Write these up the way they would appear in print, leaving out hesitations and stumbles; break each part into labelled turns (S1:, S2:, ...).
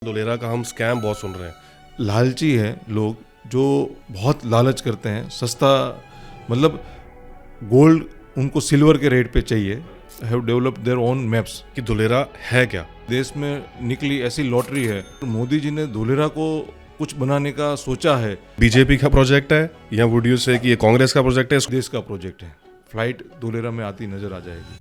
S1: धोलेरा का हम स्कैम बहुत सुन रहे हैं।
S2: लालची है लोग जो बहुत लालच करते हैं, सस्ता मतलब गोल्ड उनको सिल्वर के रेट पे चाहिए। Have developed their own maps.
S1: कि धोलेरा है क्या?
S2: देश में निकली ऐसी लॉटरी है। मोदी जी ने धोलेरा को कुछ बनाने का सोचा है।
S1: बीजेपी का प्रोजेक्ट है या वुड यू से कि ये कांग्रेस का प्रोजेक्ट है?
S2: देश का प्रोजेक्ट है। फ्लाइट धोलेरा में आती नजर आ जाएगी।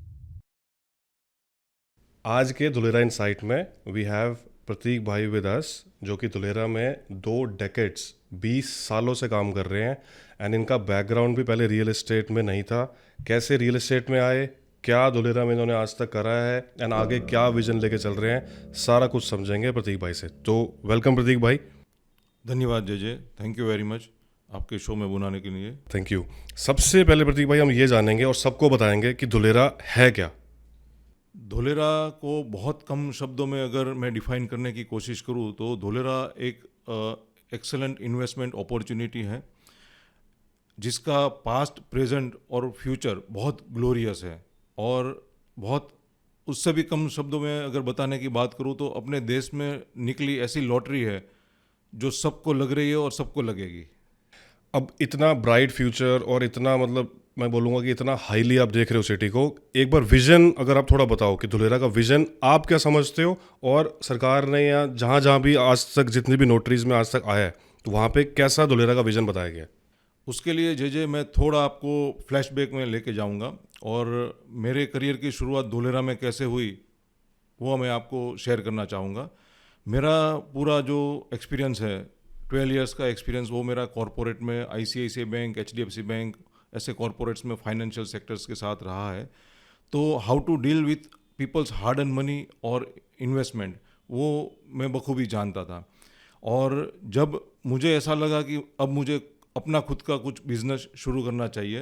S1: आज के धोलेरा इनसाइट में वी हैव प्रतीक भाई विद अस, जो कि धोलेरा में 2 डेकेड्स 20 सालों से काम कर रहे हैं। एंड इनका बैकग्राउंड भी पहले रियल एस्टेट में नहीं था। कैसे रियल एस्टेट में आए, क्या धोलेरा में इन्होंने आज तक करा है एंड आगे क्या विजन लेके चल रहे हैं, सारा कुछ समझेंगे प्रतीक भाई से। तो वेलकम प्रतीक भाई।
S2: धन्यवाद जय, थैंक यू वेरी मच आपके शो में बुलाने के लिए।
S1: Thank you. सबसे पहले प्रतीक भाई हम ये जानेंगे और सबको बताएंगे कि धोलेरा है क्या।
S2: धोलेरा को बहुत कम शब्दों में अगर मैं डिफाइन करने की कोशिश करूं तो धोलेरा एक एक्सेलेंट इन्वेस्टमेंट अपॉर्चुनिटी है जिसका पास्ट, प्रेजेंट और फ्यूचर बहुत ग्लोरियस है। और बहुत उससे भी कम शब्दों में अगर बताने की बात करूं तो अपने देश में निकली ऐसी लॉटरी है जो सबको लग रही है और सबको लगेगी।
S1: अब इतना ब्राइट फ्यूचर और इतना मतलब मैं बोलूँगा कि इतना हाईली आप देख रहे हो सिटी को, एक बार विजन अगर आप थोड़ा बताओ कि धोलेरा का विजन आप क्या समझते हो, और सरकार ने या जहाँ जहाँ भी आज तक जितनी भी नोटरीज में आज तक आया है तो वहाँ पे कैसा धोलेरा का विजन बताया गया है?
S2: उसके लिए जय मैं थोड़ा आपको फ्लैशबैक में लेके जाऊंगा और मेरे करियर की शुरुआत धोलेरा में कैसे हुई वो मैं आपको शेयर करना चाहूँगा। मेरा पूरा जो एक्सपीरियंस है 12 इयर्स का एक्सपीरियंस, वो मेरा कॉरपोरेट में ICICI बैंक, HDFC बैंक ऐसे कॉरपोरेट्स में फाइनेंशियल सेक्टर्स के साथ रहा है। तो how to deal with peoples hard and money और इन्वेस्टमेंट वो मैं बखूबी जानता था। और जब मुझे ऐसा लगा कि अब मुझे अपना खुद का कुछ बिजनेस शुरू करना चाहिए,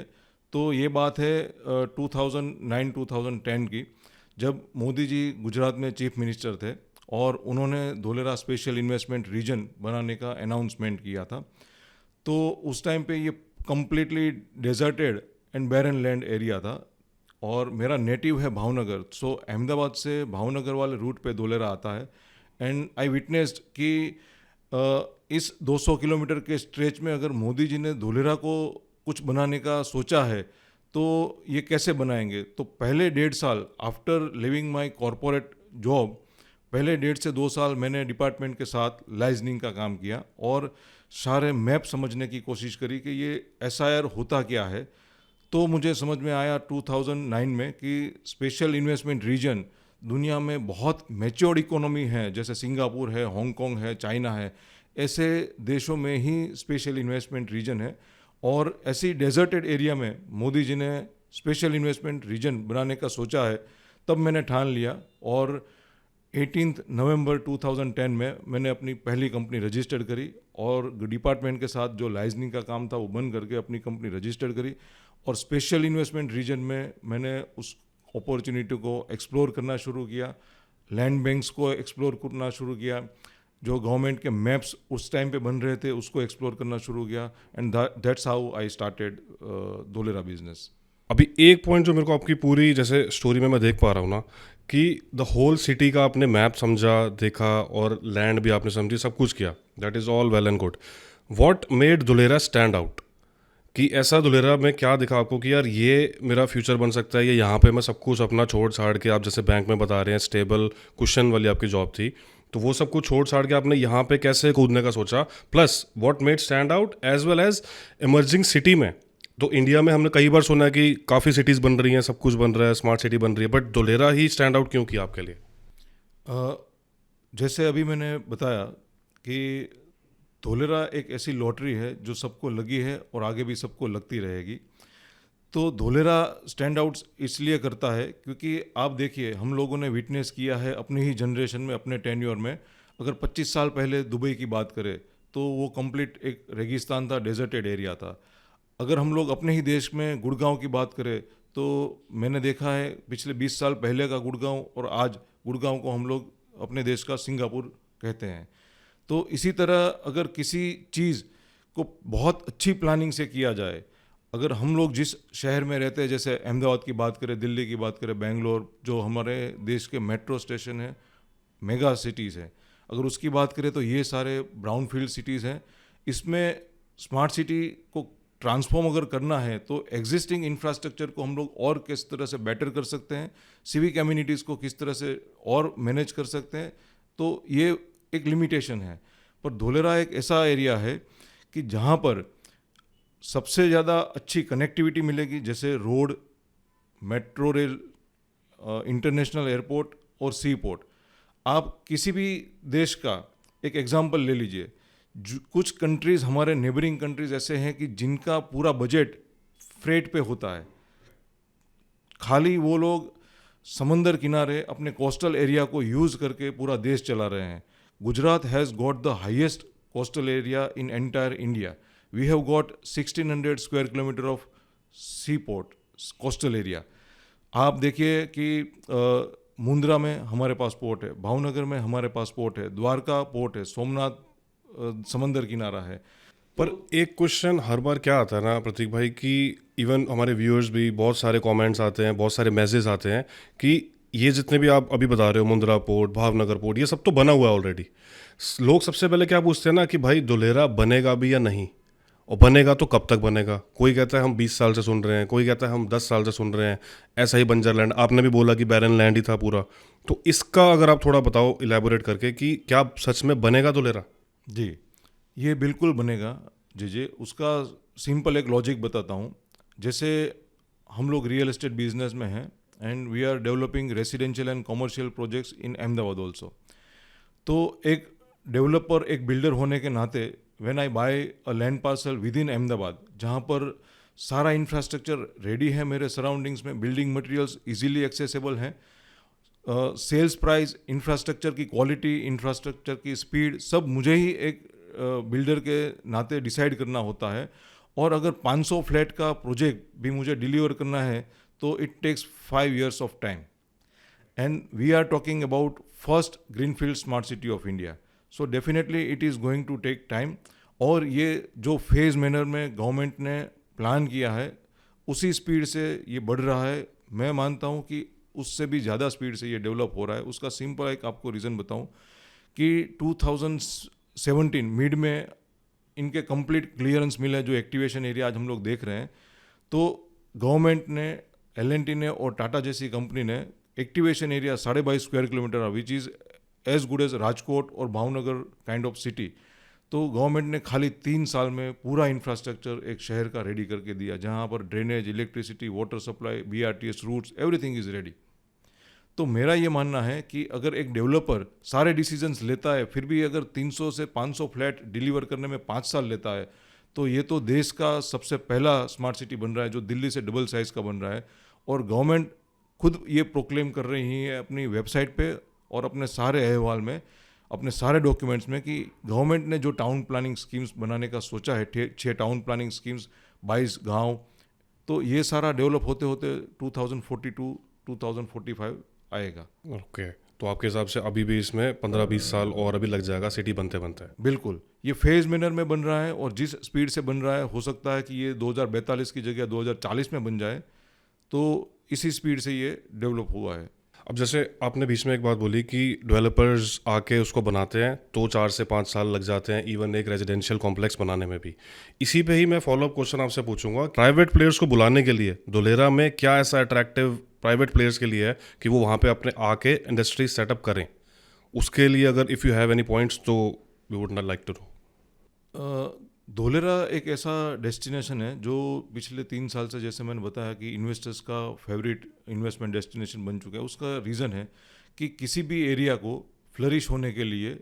S2: तो ये बात है 2009-2010 की, जब मोदी जी गुजरात में चीफ मिनिस्टर थे और उन्होंने धोलेरा स्पेशल इन्वेस्टमेंट रीजन बनाने का अनाउंसमेंट किया था। तो उस टाइम पे ये completely deserted and baron land area था और मेरा नेटिव है भावनगर। सो अहमदाबाद से भावनगर वाले रूट पे धोलेरा आता है। एंड आई विटनेस्ड कि इस 200 किलोमीटर के स्ट्रेच में अगर मोदी जी ने धोलेरा को कुछ बनाने का सोचा है तो ये कैसे बनाएंगे। तो पहले 1.5 साल after living my corporate job, पहले 1.5 से 2 साल मैंने डिपार्टमेंट के साथ लाइजनिंग का काम किया और सारे मैप समझने की कोशिश करी कि ये SIR होता क्या है। तो मुझे समझ में आया 2009 में कि स्पेशल इन्वेस्टमेंट रीजन दुनिया में बहुत मैच्योर्ड इकोनॉमी है, जैसे सिंगापुर है, हांगकांग है, चाइना है, ऐसे देशों में ही स्पेशल इन्वेस्टमेंट रीजन है। और ऐसी डेजर्टेड एरिया में मोदी जी ने स्पेशल इन्वेस्टमेंट रीजन बनाने का सोचा है। तब मैंने ठान लिया और 18 नवंबर 2010 में मैंने अपनी पहली कंपनी रजिस्टर्ड करी और डिपार्टमेंट के साथ जो लाइजनिंग का काम था वो बंद करके अपनी कंपनी रजिस्टर्ड करी। और स्पेशल इन्वेस्टमेंट रीजन में मैंने उस अपॉर्चुनिटी को एक्सप्लोर करना शुरू किया, लैंड बैंक्स को एक्सप्लोर करना शुरू किया, जो गवर्नमेंट के मैप्स उस टाइम पे बन रहे थे उसको एक्सप्लोर करना शुरू किया। And that's how I started Dholera business.
S1: अभी एक पॉइंट जो मेरे को आपकी पूरी जैसे स्टोरी में मैं देख पा रहा हूँ ना, कि द होल सिटी का आपने मैप समझा, देखा और लैंड भी आपने समझी, सब कुछ किया, that is all well and good. What made Dholera stand out? कि ऐसा धुलेरा में क्या दिखा आपको कि यार ये मेरा फ्यूचर बन सकता है, ये यहाँ पे मैं सब कुछ अपना छोड़ छाड़ के, आप जैसे बैंक में बता रहे हैं स्टेबल कुशन वाली आपकी जॉब थी, तो वो सब कुछ छोड़ छाड़ के आपने यहाँ पे कैसे कूदने का सोचा? Plus what made stand out as well as emerging city में। तो इंडिया में हमने कई बार सुना है कि काफ़ी सिटीज़ बन रही हैं, सब कुछ बन रहा है, स्मार्ट सिटी बन रही है, but Dholera he stand out क्यों किया आपके लिए?
S2: जैसे अभी मैंने बताया कि धोलेरा एक ऐसी लॉटरी है जो सबको लगी है और आगे भी सबको लगती रहेगी। तो धोलेरा स्टैंड आउट इसलिए करता है क्योंकि आप देखिए, हम लोगों ने विटनेस किया है अपनी ही जनरेशन में, अपने टेन्योर में। अगर 25 साल पहले दुबई की बात करें तो वो कंप्लीट एक रेगिस्तान था, डेजर्टेड एरिया था। अगर हम लोग अपने ही देश में गुड़गांव की बात करें तो मैंने देखा है पिछले 20 साल पहले का गुड़गांव और आज गुड़गांव को हम लोग अपने देश का सिंगापुर कहते हैं। तो इसी तरह अगर किसी चीज़ को बहुत अच्छी प्लानिंग से किया जाए, अगर हम लोग जिस शहर में रहते हैं, जैसे अहमदाबाद की बात करें, दिल्ली की बात करें, बेंगलोर, जो हमारे देश के मेट्रो स्टेशन हैं, मेगा सिटीज़ हैं, अगर उसकी बात करें तो ये सारे ब्राउनफील्ड सिटीज़ हैं। इसमें स्मार्ट सिटी को ट्रांसफॉर्म अगर करना है तो एग्जिस्टिंग इंफ्रास्ट्रक्चर को हम लोग और किस तरह से बेटर कर सकते हैं, सिविक कम्युनिटीज़ को किस तरह से और मैनेज कर सकते हैं, तो ये एक लिमिटेशन है। पर धोलेरा एक ऐसा एरिया है कि जहाँ पर सबसे ज़्यादा अच्छी कनेक्टिविटी मिलेगी, जैसे road, metro rail, international airport और सी पोर्ट। आप किसी भी देश का एक एग्जांपल ले लीजिए, कुछ कंट्रीज़, हमारे नेबरिंग कंट्रीज़ ऐसे हैं कि जिनका पूरा बजट फ्रेट पे होता है। खाली वो लोग समंदर किनारे अपने कोस्टल एरिया को यूज़ करके पूरा देश चला रहे हैं। Gujarat has got the highest coastal area in entire India. We have got 1600 square kilometer of sea port coastal area. आप देखिए कि मुंद्रा में हमारे पास पोर्ट है, भावनगर में हमारे पास पोर्ट है, द्वारका पोर्ट है, सोमनाथ समंदर किनारा है।
S1: पर एक क्वेश्चन हर बार क्या आता है ना प्रतीक भाई, कि इवन हमारे व्यूअर्स भी बहुत सारे कमेंट्स आते हैं, बहुत सारे मैसेज आते हैं कि ये जितने भी आप अभी बता रहे हो, मुंद्रा पोर्ट, भावनगर पोर्ट, ये सब तो बना हुआ है ऑलरेडी। लोग सबसे पहले क्या पूछते हैं ना कि भाई धुलेरा बनेगा भी या नहीं, और बनेगा तो कब तक बनेगा। कोई कहता है हम 20 साल से सुन रहे हैं, कोई कहता है हम 10 साल से सुन रहे हैं, ऐसा ही बंजर लैंड। आपने भी बोला कि बैरन लैंड ही था पूरा। तो इसका अगर आप थोड़ा बताओ इलेबोरेट करके कि क्या सच में बनेगा धुलेरा?
S2: जी, ये बिल्कुल बनेगा जी। उसका सिंपल एक लॉजिक बताता हूँ। जैसे हम लोग रियल एस्टेट बिजनेस में हैं and we are developing residential and commercial projects in Ahmedabad also. तो एक डेवलपर, एक बिल्डर होने के नाते, when I buy a land parcel within Ahmedabad, जहाँ पर सारा इंफ्रास्ट्रक्चर रेडी है मेरे सराउंडिंग्स में, बिल्डिंग मटेरियल्स इजीली एक्सेसिबल हैं, सेल्स प्राइस, इंफ्रास्ट्रक्चर की क्वालिटी, इंफ्रास्ट्रक्चर की स्पीड, सब मुझे ही एक बिल्डर के नाते डिसाइड करना होता है। और अगर 500 फ्लैट का प्रोजेक्ट भी मुझे डिलीवर करना है तो it takes 5 years of time, and we are talking about first greenfield smart city of India. So definitely it is going to take time. और ये जो फेज मैनर में गवर्नमेंट ने प्लान किया है उसी स्पीड से ये बढ़ रहा है। मैं मानता हूँ कि उससे भी ज़्यादा स्पीड से ये डेवलप हो रहा है। उसका सिंपल एक आपको रीज़न बताऊँ कि 2017 मिड में इनके कंप्लीट क्लियरेंस मिले, जो एक्टिवेशन एरिया आज हम लोग देख रहे हैं, तो गवर्नमेंट ने, L&T ने और टाटा जैसी कंपनी ने activation area 22.5 square kilometer, which is as good as Rajkot और भावनगर काइंड ऑफ सिटी, तो गवर्नमेंट ने खाली 3 साल में पूरा इंफ्रास्ट्रक्चर एक शहर का रेडी करके दिया, जहाँ पर drainage, electricity, water supply, BRTS routes, everything is ready. तो मेरा ये मानना है कि अगर एक डेवलपर सारे डिसीजंस लेता है, फिर भी अगर 300 से 500 फ्लैट डिलीवर करने में 5 साल लेता है, तो ये तो देश का सबसे पहला स्मार्ट सिटी बन रहा है, जो दिल्ली से डबल साइज़ का बन रहा है। और गवर्नमेंट खुद ये प्रोक्लेम कर रही है अपनी वेबसाइट पे और अपने सारे अहवाल में, अपने सारे डॉक्यूमेंट्स में, कि गवर्नमेंट ने जो टाउन प्लानिंग स्कीम्स बनाने का सोचा है, 6 टाउन प्लानिंग स्कीम्स, 22 गाँव, तो ये सारा डेवलप होते होते 2042-2045 आएगा।
S1: ओके, तो आपके हिसाब से अभी भी इसमें 15-20 साल और अभी लग जाएगा सिटी बनते बनते?
S2: बिल्कुल, ये फेज मैनर में बन रहा है और जिस स्पीड से बन रहा है, हो सकता है कि ये 2042 की जगह 2040 में बन जाए। तो इसी स्पीड से ये डेवलप हुआ है।
S1: अब जैसे आपने बीच में एक बात बोली कि डेवलपर्स आके उसको बनाते हैं तो 4 से 5 साल लग जाते हैं, इवन एक रेजिडेंशियल कॉम्प्लेक्स बनाने में भी। इसी पे ही मैं फॉलोअप क्वेश्चन आपसे पूछूंगा, प्राइवेट प्लेयर्स को बुलाने के लिए धुलेरा में क्या ऐसा अट्रैक्टिव प्राइवेट प्लेयर्स के लिए है कि वो वहाँ पे अपने आके इंडस्ट्री सेटअप करें? उसके लिए अगर if you have any points तो we would not like to know.
S2: Dholera एक ऐसा डेस्टिनेशन है जो पिछले 3 साल से, जैसे मैंने बताया, कि इन्वेस्टर्स का फेवरेट इन्वेस्टमेंट डेस्टिनेशन बन चुका है। उसका रीज़न है कि किसी भी एरिया को फ्लरिश होने के लिए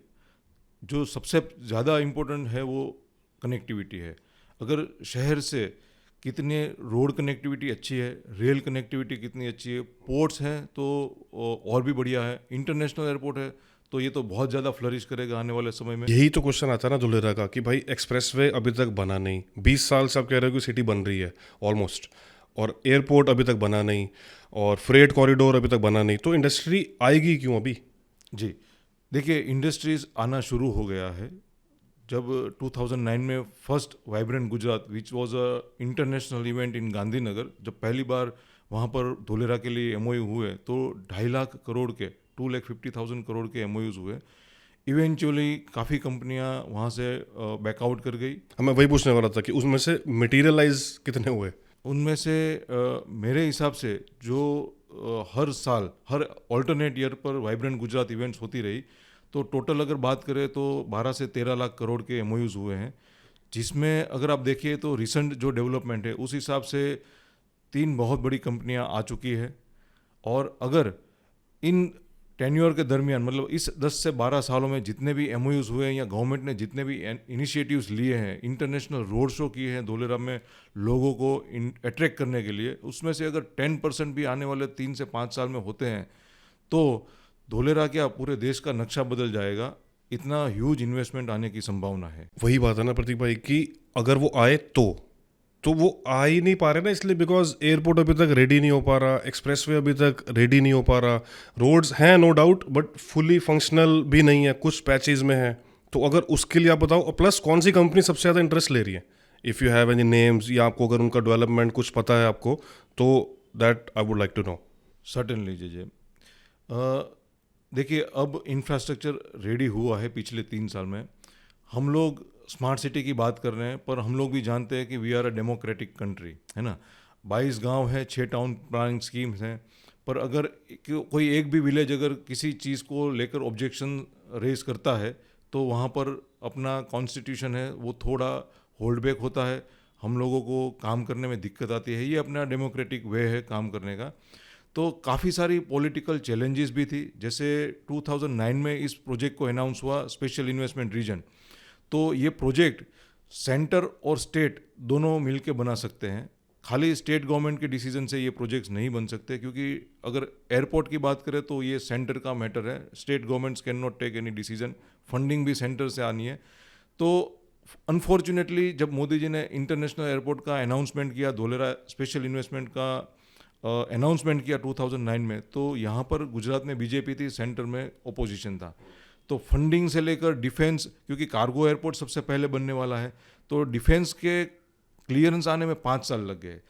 S2: जो सबसे ज़्यादा इम्पोर्टेंट है वो कनेक्टिविटी है। अगर शहर से कितने रोड कनेक्टिविटी अच्छी है, रेल कनेक्टिविटी कितनी अच्छी है, पोर्ट्स हैं तो और भी बढ़िया है, इंटरनेशनल एयरपोर्ट है, तो ये तो बहुत ज़्यादा फ्लरिश करेगा आने वाले समय में।
S1: यही तो क्वेश्चन आता है ना धुलेरा का कि भाई एक्सप्रेसवे अभी तक बना नहीं, 20 साल से आप कह रहे हो कि सिटी बन रही है ऑलमोस्ट, और एयरपोर्ट अभी तक बना नहीं, और फ्रेट कॉरिडोर अभी तक बना नहीं, तो इंडस्ट्री आएगी क्यों अभी?
S2: जी देखिए, इंडस्ट्रीज़ आना शुरू हो गया है। जब 2009 में first vibrant Gujarat, which was a international event in Gandhinagar, जब पहली बार वहाँ पर धुलेरा के लिए MOU हुए, तो 2.5 लाख करोड़ के 2,50,000 करोड़ के MOUs हुए। इवेंचुअली काफ़ी कंपनियां वहाँ से बैकआउट कर गई।
S1: मैं वही पूछने वाला था कि उसमें से मटेरियलाइज कितने हुए?
S2: उनमें से मेरे हिसाब से जो हर साल हर ऑल्टरनेट ईयर पर वाइब्रेंट गुजरात इवेंट्स होती रही, तो टोटल अगर बात करें तो 12 से 13 लाख करोड़ के एमओयूज हुए हैं, जिसमें अगर आप देखिए तो रिसेंट जो डेवलपमेंट है उस हिसाब से 3 बहुत बड़ी कंपनियां आ चुकी है। और अगर इन टेन्योर के दरमियान मतलब इस 10 से 12 सालों में जितने भी एमओयूज हुए हैं या गवर्नमेंट ने जितने भी इनिशिएटिव्स लिए हैं, इंटरनेशनल रोड शो किए हैं धोलेरा में लोगों को अट्रैक्ट करने के लिए, उसमें से अगर 10% भी आने वाले 3 से 5 साल में होते हैं तो धोलेरा क्या पूरे देश का नक्शा बदल जाएगा। इतना ह्यूज इन्वेस्टमेंट आने की संभावना है।
S1: वही बात है ना प्रतीक भाई कि अगर वो आए तो वो आ ही नहीं पा रहे ना, इसलिए बिकॉज एयरपोर्ट अभी तक रेडी नहीं हो पा रहा, एक्सप्रेसवे अभी तक रेडी नहीं हो पा रहा, रोड्स हैं no doubt but fully functional भी नहीं है, कुछ पैचेज में है। तो अगर उसके लिए आप बताओ, और प्लस कौन सी कंपनी सबसे ज़्यादा इंटरेस्ट ले रही है, if you have any names या आपको अगर उनका डेवलपमेंट कुछ पता है आपको, तो that I would like to know.
S2: Certainly जे देखिए, अब इंफ्रास्ट्रक्चर रेडी हुआ है पिछले 3 साल में। हम लोग स्मार्ट सिटी की बात कर रहे हैं, पर हम लोग भी जानते हैं कि we are a democratic country, है ना। 22 गांव है, 6 टाउन प्लानिंग स्कीम्स हैं, पर अगर कोई एक भी विलेज अगर किसी चीज़ को लेकर ऑब्जेक्शन रेज करता है तो वहाँ पर अपना कॉन्स्टिट्यूशन है वो थोड़ा होल्ड बैक होता है, हम लोगों को काम करने में दिक्कत आती है। ये अपना डेमोक्रेटिक वे है काम करने का। तो काफ़ी सारी पॉलिटिकल चैलेंजेस भी थी। जैसे 2009 में इस प्रोजेक्ट को अनाउंस हुआ स्पेशल इन्वेस्टमेंट रीजन, तो ये प्रोजेक्ट सेंटर और स्टेट दोनों मिलके बना सकते हैं। खाली स्टेट गवर्नमेंट के डिसीजन से ये प्रोजेक्ट्स नहीं बन सकते, क्योंकि अगर एयरपोर्ट की बात करें तो ये सेंटर का मैटर है। State governments can not take any decision, funding भी सेंटर से आनी है। तो अनफॉर्चुनेटली जब मोदी जी ने इंटरनेशनल एयरपोर्ट का अनाउंसमेंट किया, धोलेरा स्पेशल इन्वेस्टमेंट का अनाउंसमेंट किया 2009 में, तो यहाँ पर गुजरात में बीजेपी थी, सेंटर में ओपोजिशन था। तो फंडिंग से लेकर डिफेंस, क्योंकि कार्गो एयरपोर्ट सबसे पहले बनने वाला है, तो डिफेंस के क्लियरेंस आने में 5 साल लग गए।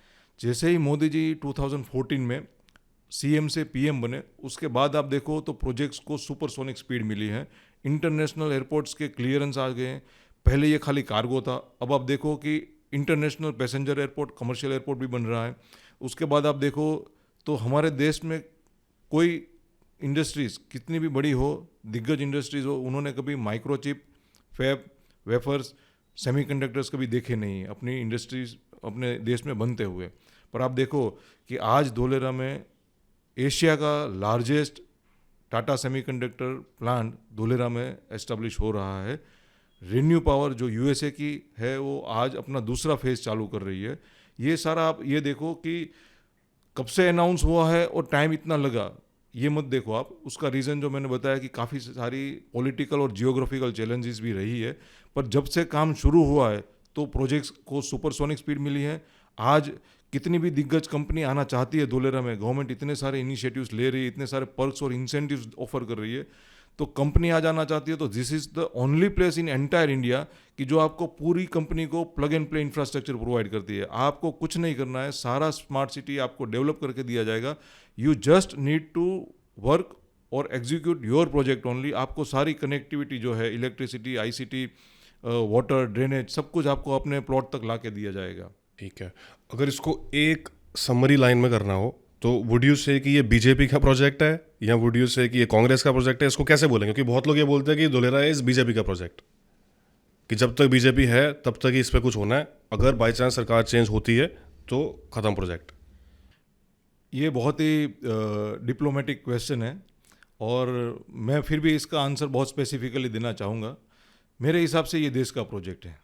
S2: जैसे ही मोदी जी 2014 में सीएम से पीएम बने, उसके बाद आप देखो तो प्रोजेक्ट्स को सुपरसोनिक स्पीड मिली है। इंटरनेशनल एयरपोर्ट्स के क्लियरेंस आ गए हैं। पहले ये खाली कार्गो था, अब आप देखो कि international passenger airport, commercial airport भी बन रहा है। उसके बाद आप देखो तो हमारे देश में कोई इंडस्ट्रीज़ कितनी भी बड़ी हो, दिग्गज इंडस्ट्रीज़ हो, उन्होंने कभी माइक्रोचिप, फैब, वेफर्स, सेमीकंडक्टर्स कभी देखे नहीं अपनी इंडस्ट्रीज अपने देश में बनते हुए। पर आप देखो कि आज धोलेरा में एशिया का largest Tata semiconductor plant Dholera में एस्टेब्लिश हो रहा है। रिन्यू पावर जो यूएसए की है वो आज अपना दूसरा फेज चालू कर रही है। ये सारा आप ये देखो कि कब से अनाउंस हुआ है और टाइम इतना लगा, ये मत देखो आप। उसका रीज़न जो मैंने बताया कि काफ़ी सारी पॉलिटिकल और जियोग्राफिकल चैलेंजेस भी रही है, पर जब से काम शुरू हुआ है तो प्रोजेक्ट्स को सुपरसोनिक स्पीड मिली है। आज कितनी भी दिग्गज कंपनी आना चाहती है धोलेरा में, गवर्नमेंट इतने सारे इनिशिएटिव्स ले रही है, इतने सारे पर्क्स और इंसेंटिव्स ऑफर कर रही है, तो कंपनी आ जाना चाहती है। तो this is the only place in entire India कि जो आपको पूरी कंपनी को plug and play infrastructure provide करती है। आपको कुछ नहीं करना है, सारा स्मार्ट सिटी आपको डेवलप करके दिया जाएगा। You just need to work और एग्जीक्यूट योर प्रोजेक्ट ओनली। आपको सारी कनेक्टिविटी जो है, इलेक्ट्रिसिटी, आईसीटी, वाटर, ड्रेनेज, सब कुछ आपको अपने प्लॉट तक ला के दिया जाएगा।
S1: ठीक है, अगर इसको एक समरी लाइन में करना हो तो वुड यू से कि ये बीजेपी का प्रोजेक्ट है या वुड यू से कि ये कांग्रेस का प्रोजेक्ट है? इसको कैसे बोलेंगे? क्योंकि बहुत लोग ये बोलते हैं कि धोलेरा इज बीजेपी का प्रोजेक्ट, कि जब तक बीजेपी है तब तक ही इस पर कुछ होना है, अगर बाई चांस सरकार चेंज होती है तो ख़त्म प्रोजेक्ट।
S2: ये बहुत ही डिप्लोमेटिक क्वेश्चन है और मैं फिर भी इसका आंसर बहुत स्पेसिफिकली देना चाहूँगा। मेरे हिसाब से ये देश का प्रोजेक्ट है।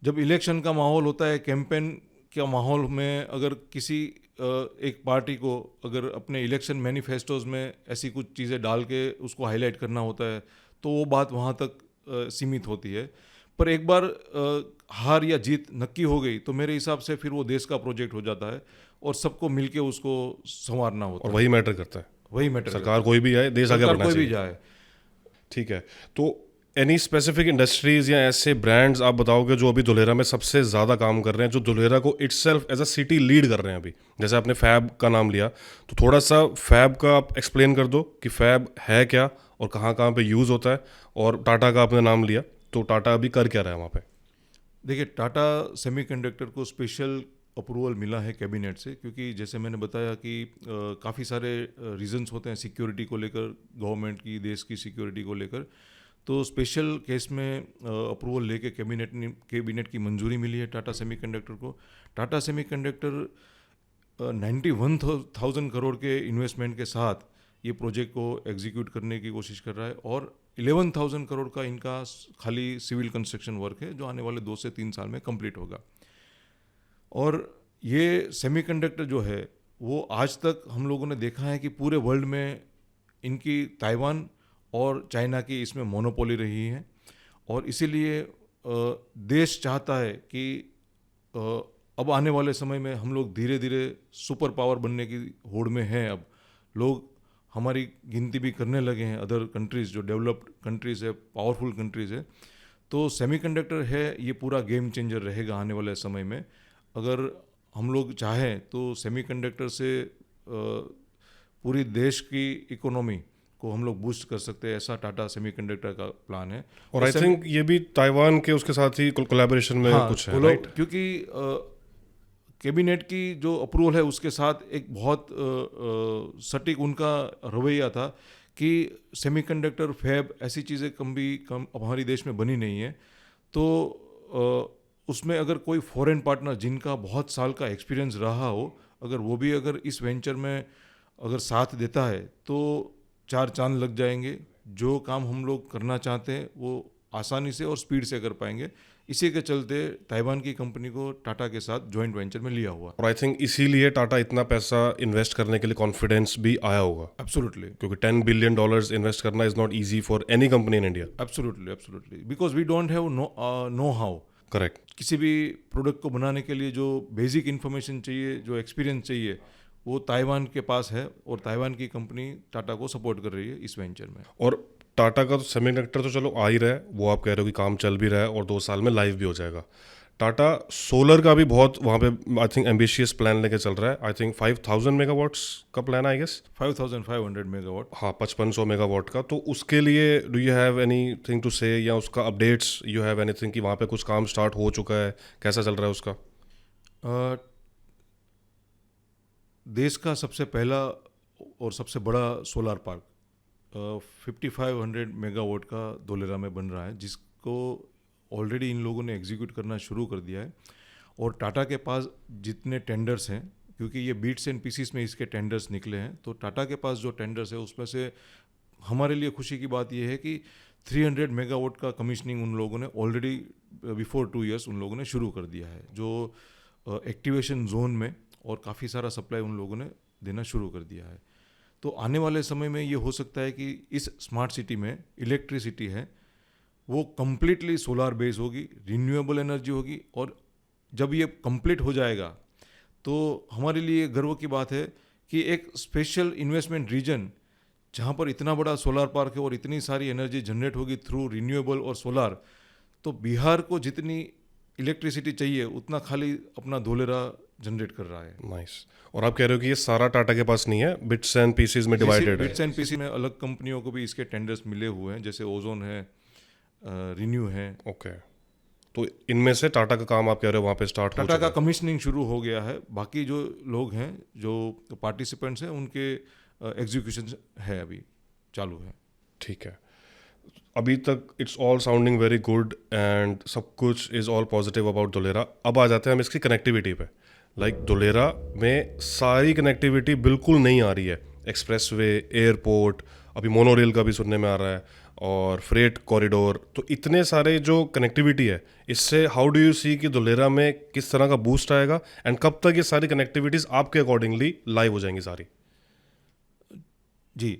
S2: जब इलेक्शन का माहौल होता है, कैंपेन के माहौल में, अगर किसी एक पार्टी को अगर अपने इलेक्शन मैनिफेस्टोज में ऐसी कुछ चीज़ें डाल के उसको हाईलाइट करना होता है तो वो बात वहाँ तक सीमित होती है। पर एक बार हार या जीत नक्की हो गई तो मेरे हिसाब से फिर वो देश का प्रोजेक्ट हो जाता है और सबको मिलके उसको संवारना होता
S1: और
S2: है।
S1: वही मैटर करता है,
S2: वही मैटर,
S1: सरकार कोई भी आए, देश आगे बढ़ना
S2: कोई भी
S1: चाहिए।
S2: जाए।
S1: ठीक है, तो एनी स्पेसिफिक इंडस्ट्रीज या ऐसे ब्रांड्स आप बताओगे जो अभी धुलेरा में सबसे ज़्यादा काम कर रहे हैं, जो धुलेरा को itself as a city lead कर रहे हैं अभी? जैसे आपने फैब का नाम लिया, तो थोड़ा सा फैब का आप एक्सप्लेन कर दो कि फैब है क्या और कहाँ कहाँ पे यूज़ होता है। और टाटा का आपने नाम लिया, तो टाटा अभी कर क्या रहा है वहाँ पे?
S2: देखिए, टाटा सेमीकंडक्टर को स्पेशल अप्रूवल मिला है कैबिनेट से, क्योंकि जैसे मैंने बताया कि काफ़ी सारे रीजंस होते हैं सिक्योरिटी को लेकर, गवर्नमेंट की, देश की सिक्योरिटी को लेकर। तो स्पेशल केस में अप्रूवल लेके कैबिनेट की मंजूरी मिली है टाटा सेमीकंडक्टर को। टाटा सेमीकंडक्टर 91,000 करोड़ के इन्वेस्टमेंट के साथ ये प्रोजेक्ट को एग्जीक्यूट करने की कोशिश कर रहा है, और 11,000 करोड़ का इनका खाली सिविल कंस्ट्रक्शन वर्क है, जो आने वाले 2 से 3 साल में कंप्लीट होगा। और ये सेमीकंडक्टर जो है वो आज तक हम लोगों ने देखा है कि पूरे वर्ल्ड में इनकी ताइवान और चाइना की इसमें मोनोपोली रही है, और इसीलिए देश चाहता है कि अब आने वाले समय में हम लोग धीरे धीरे सुपर पावर बनने की होड़ में हैं। अब लोग हमारी गिनती भी करने लगे हैं, अदर कंट्रीज़ जो डेवलप्ड कंट्रीज़ है, पावरफुल कंट्रीज़ है। तो सेमीकंडक्टर है, ये पूरा गेम चेंजर रहेगा आने वाले समय में। अगर हम लोग चाहें तो सेमीकंडक्टर से पूरी देश की इकोनॉमी को हम लोग बूस्ट कर सकते हैं, ऐसा टाटा सेमीकंडक्टर का प्लान है।
S1: और आई थिंक ये भी ताइवान के उसके साथ ही कोलैबोरेशन में कुछ है, राइट?
S2: क्योंकि कैबिनेट की जो अप्रूवल है उसके साथ एक बहुत सटीक उनका रवैया था कि सेमीकंडक्टर फैब ऐसी चीज़ें कम हमारी देश में बनी नहीं है। तो उसमें अगर कोई फॉरेन पार्टनर जिनका बहुत साल का एक्सपीरियंस रहा हो, अगर वो भी अगर इस वेंचर में अगर साथ देता है तो 4 चांद लग जाएंगे। जो काम हम लोग करना चाहते हैं वो आसानी से और स्पीड से कर पाएंगे। इसी के चलते ताइवान की कंपनी को टाटा के साथ जॉइंट वेंचर में लिया हुआ।
S1: और आई थिंक इसीलिए टाटा इतना पैसा इन्वेस्ट करने के लिए कॉन्फिडेंस भी आया होगा।
S2: एब्सोल्युटली,
S1: क्योंकि $10 बिलियन इन्वेस्ट करना is not easy for any company in India.
S2: Absolutely, because we don't have no know.
S1: Correct.
S2: किसी भी प्रोडक्ट को बनाने के लिए जो बेसिक इन्फॉर्मेशन चाहिए, जो एक्सपीरियंस चाहिए, वो ताइवान के पास है, और ताइवान की कंपनी टाटा को सपोर्ट कर रही है इस वेंचर में।
S1: और टाटा का तो सेमीकंडक्टर तो चलो आ ही रहा है, वो आप कह रहे हो कि काम चल भी रहा है और 2 साल में लाइव भी हो जाएगा। टाटा सोलर का भी बहुत वहाँ पे आई थिंक एम्बिशियस प्लान लेके चल रहा है। आई थिंक 5,000 मेगावाट्स का प्लान आई गेस।
S2: 5,500 मेगावाट।
S1: हाँ, 5500 मेगावाट का। तो उसके लिए do you have anything to say, या उसका अपडेट्स यू हैव एनीथिंग कि वहाँ पे कुछ काम स्टार्ट हो चुका है, कैसा चल रहा है उसका?
S2: देश का सबसे पहला और सबसे बड़ा सोलर पार्क 5500 मेगावाट का धोलेरा में बन रहा है, जिसको ऑलरेडी इन लोगों ने एग्जीक्यूट करना शुरू कर दिया है। और टाटा के पास जितने टेंडर्स हैं, क्योंकि ये बीट्स एंड पीसीस में इसके टेंडर्स निकले हैं, तो टाटा के पास जो टेंडर्स है उसमें से हमारे लिए खुशी की बात यह है कि 300 मेगावाट का कमीशनिंग उन लोगों ने ऑलरेडी बिफोर 2 ईयर्स उन लोगों ने शुरू कर दिया है, जो एक्टिवेशन जोन में, और काफ़ी सारा सप्लाई उन लोगों ने देना शुरू कर दिया है। तो आने वाले समय में ये हो सकता है कि इस स्मार्ट सिटी में इलेक्ट्रिसिटी है वो कम्प्लीटली सोलार बेस होगी, रिन्यूएबल एनर्जी होगी। और जब ये कंप्लीट हो जाएगा तो हमारे लिए गर्व की बात है कि एक स्पेशल इन्वेस्टमेंट रीजन जहाँ पर इतना बड़ा सोलार पार्क है और इतनी सारी एनर्जी जनरेट होगी थ्रू रिन्यूएबल और सोलार, तो बिहार को जितनी इलेक्ट्रिसिटी चाहिए उतना खाली अपना धोलेरा जनरेट कर रहा है।
S1: नाइस। और आप कह रहे हो कि ये सारा टाटा के पास नहीं है, बिट्स एंड पीसीज में डिवाइडेड है।
S2: बिट्स एंड पीसी में अलग कंपनियों को भी इसके टेंडर्स मिले हुए हैं, जैसे ओजोन है, रिन्यू है।
S1: ओके। तो इनमें से टाटा का काम आप कह रहे हो वहाँ पे स्टार्ट हो
S2: टाटा
S1: चुका
S2: का कमीशनिंग शुरू हो गया है। बाकी जो लोग हैं, जो पार्टिसिपेंट्स हैं, उनके एग्जीक्यूशन है, अभी चालू है।
S1: ठीक है। अभी तक it's all sounding very good and सब कुछ is all positive about Dholera. अब आ जाते हैं हम इसकी कनेक्टिविटी पे। धुलेरा में सारी कनेक्टिविटी बिल्कुल नहीं आ रही है। एक्सप्रेसवे, एयरपोर्ट, अभी मोनोरेल का भी सुनने में आ रहा है, और फ्रेट कॉरिडोर। तो इतने सारे जो कनेक्टिविटी है, इससे हाउ डू यू सी कि धुलेरा में किस तरह का बूस्ट आएगा, एंड कब तक ये सारी कनेक्टिविटीज़ आपके अकॉर्डिंगली लाइव हो जाएंगी सारी?
S2: जी,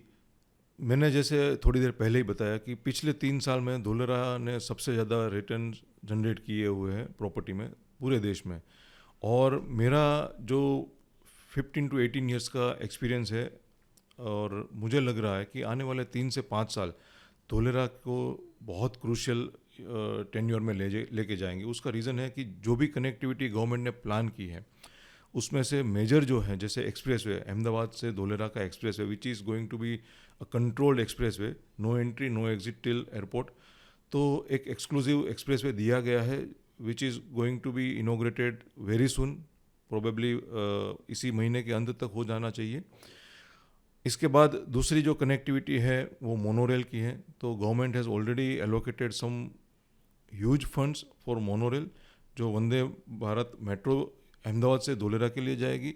S2: मैंने जैसे थोड़ी देर पहले ही बताया कि पिछले 3 साल में धुलेरा ने सबसे ज़्यादा रिटर्न जनरेट किए हुए हैं प्रॉपर्टी में पूरे देश में। और मेरा जो 15 to 18 ईयर्स का एक्सपीरियंस है, और मुझे लग रहा है कि आने वाले 3 से 5 साल धोलेरा को बहुत क्रूशियल टेन्योर में लेके जाएंगे। उसका रीज़न है कि जो भी कनेक्टिविटी गवर्नमेंट ने प्लान की है उसमें से मेजर जो है, जैसे एक्सप्रेसवे अहमदाबाद से धोलेरा का expressway which is going to be a controlled expressway, no entry no exit till airport, तो एक एक्सक्लूसिव एक्सप्रेसवे दिया गया है which is going to be inaugurated very soon, probably इसी महीने के अंत तक हो जाना चाहिए। इसके बाद दूसरी जो कनेक्टिविटी है वो मोनोरेल की है। तो government has already allocated some huge funds for monorail, जो वंदे भारत मेट्रो अहमदाबाद से धोलेरा के लिए जाएगी,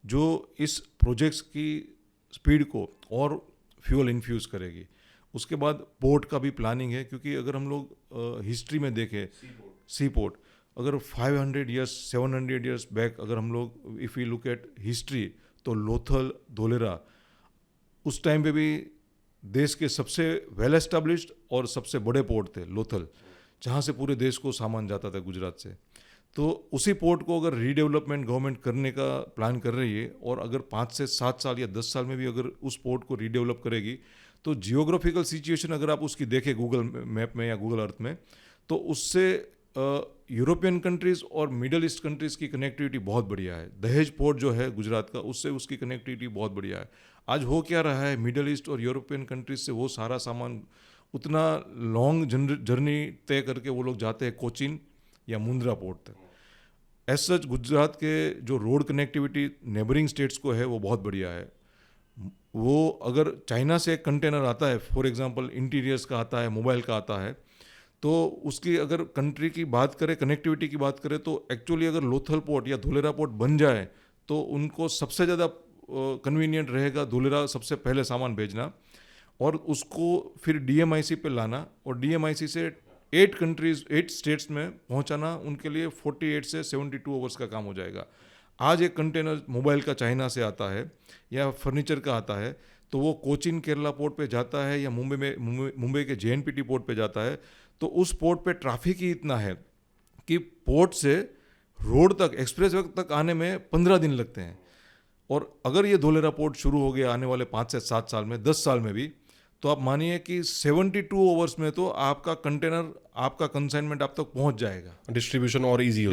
S2: जो इस प्रोजेक्ट्स की स्पीड को और फ्यूल इन्फ्यूज़ करेगी। उसके बाद पोर्ट का भी प्लानिंग है, क्योंकि अगर हम लोग हिस्ट्री में देखें सी पोर्ट, अगर 500 ईयर्स 700 ईयर्स बैक अगर हम लोग if you look at history, तो लोथल धोलेरा उस टाइम पे भी देश के सबसे वेल एस्टेब्लिश्ड और सबसे बड़े पोर्ट थे लोथल, जहाँ से पूरे देश को सामान जाता था गुजरात से। तो उसी पोर्ट को अगर रीडेवलपमेंट गवर्नमेंट करने का प्लान कर रही है, और अगर 5 से 7 साल या 10 साल में भी अगर उस पोर्ट को रीडेवलप करेगी, तो जियोग्राफिकल सिचुएशन अगर आप उसकी देखें गूगल मैप में या गूगल अर्थ में, तो उससे यूरोपियन कंट्रीज़ और मिडल ईस्ट कंट्रीज़ की कनेक्टिविटी बहुत बढ़िया है। दहेज पोर्ट जो है गुजरात का, उससे उसकी कनेक्टिविटी बहुत बढ़िया है। आज हो क्या रहा है, मिडल ईस्ट और यूरोपियन कंट्रीज से वो सारा सामान उतना लॉन्ग जर्नी तय करके वो लोग जाते हैं कोचिन या मुंद्रा पोर्ट तक। एज सच गुजरात के जो रोड कनेक्टिविटी नेबरिंग स्टेट्स को है वो बहुत बढ़िया है। वो अगर चाइना से एक कंटेनर आता है, फॉर एग्जांपल इंटीरियर्स का आता है, मोबाइल का आता है, तो उसकी अगर कंट्री की बात करें, कनेक्टिविटी की बात करें, तो एक्चुअली अगर लोथल पोर्ट या धोलेरा पोर्ट बन जाए तो उनको सबसे ज़्यादा कन्वीनियंट रहेगा धोलेरा सबसे पहले सामान भेजना, और उसको फिर डीएमआईसी पे लाना, और डीएमआईसी से 8 स्टेट्स में पहुंचाना उनके लिए 48 से 72 आवर्स का काम हो जाएगा। आज एक कंटेनर मोबाइल का चाइना से आता है या फर्नीचर का आता है, तो वो कोचिन केरला पोर्ट पे जाता है या मुंबई के जेएनपीटी पोर्ट पे जाता है, तो उस पोर्ट पे ट्रैफिक ही इतना है कि पोर्ट से रोड तक, एक्सप्रेस वे तक आने में 15 दिन लगते हैं। और अगर ये धोलेरा पोर्ट शुरू हो गया आने वाले 5 से 7 साल में, 10 साल में भी, तो आप मानिए कि 72 आवर्स में तो आपका कंटेनर, आपका कंसाइनमेंट आप तक पहुंच जाएगा।
S1: डिस्ट्रीब्यूशन और इजी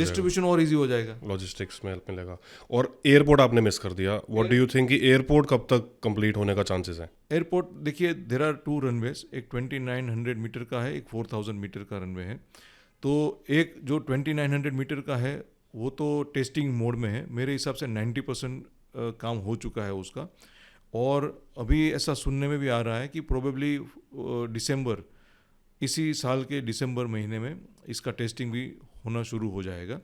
S2: हो जाएगा,
S1: लॉजिस्टिक्स में हेल्प मिलेगा। और एयरपोर्ट आपने मिस कर दिया, व्हाट डू यू थिंक कि एयरपोर्ट कब तक कंप्लीट होने का चांसेस है?
S2: एयरपोर्ट देखिए, देयर आर 2 रनवेज, एक 2900 मीटर का है, एक 4000 मीटर का रनवे है। तो एक जो 2900 मीटर का है वो तो टेस्टिंग मोड में है, मेरे हिसाब से 90% काम हो चुका है उसका। और अभी ऐसा सुनने में भी आ रहा है कि प्रोबेबली दिसंबर, इसी साल के दिसंबर महीने में इसका टेस्टिंग भी होना शुरू हो जाएगा।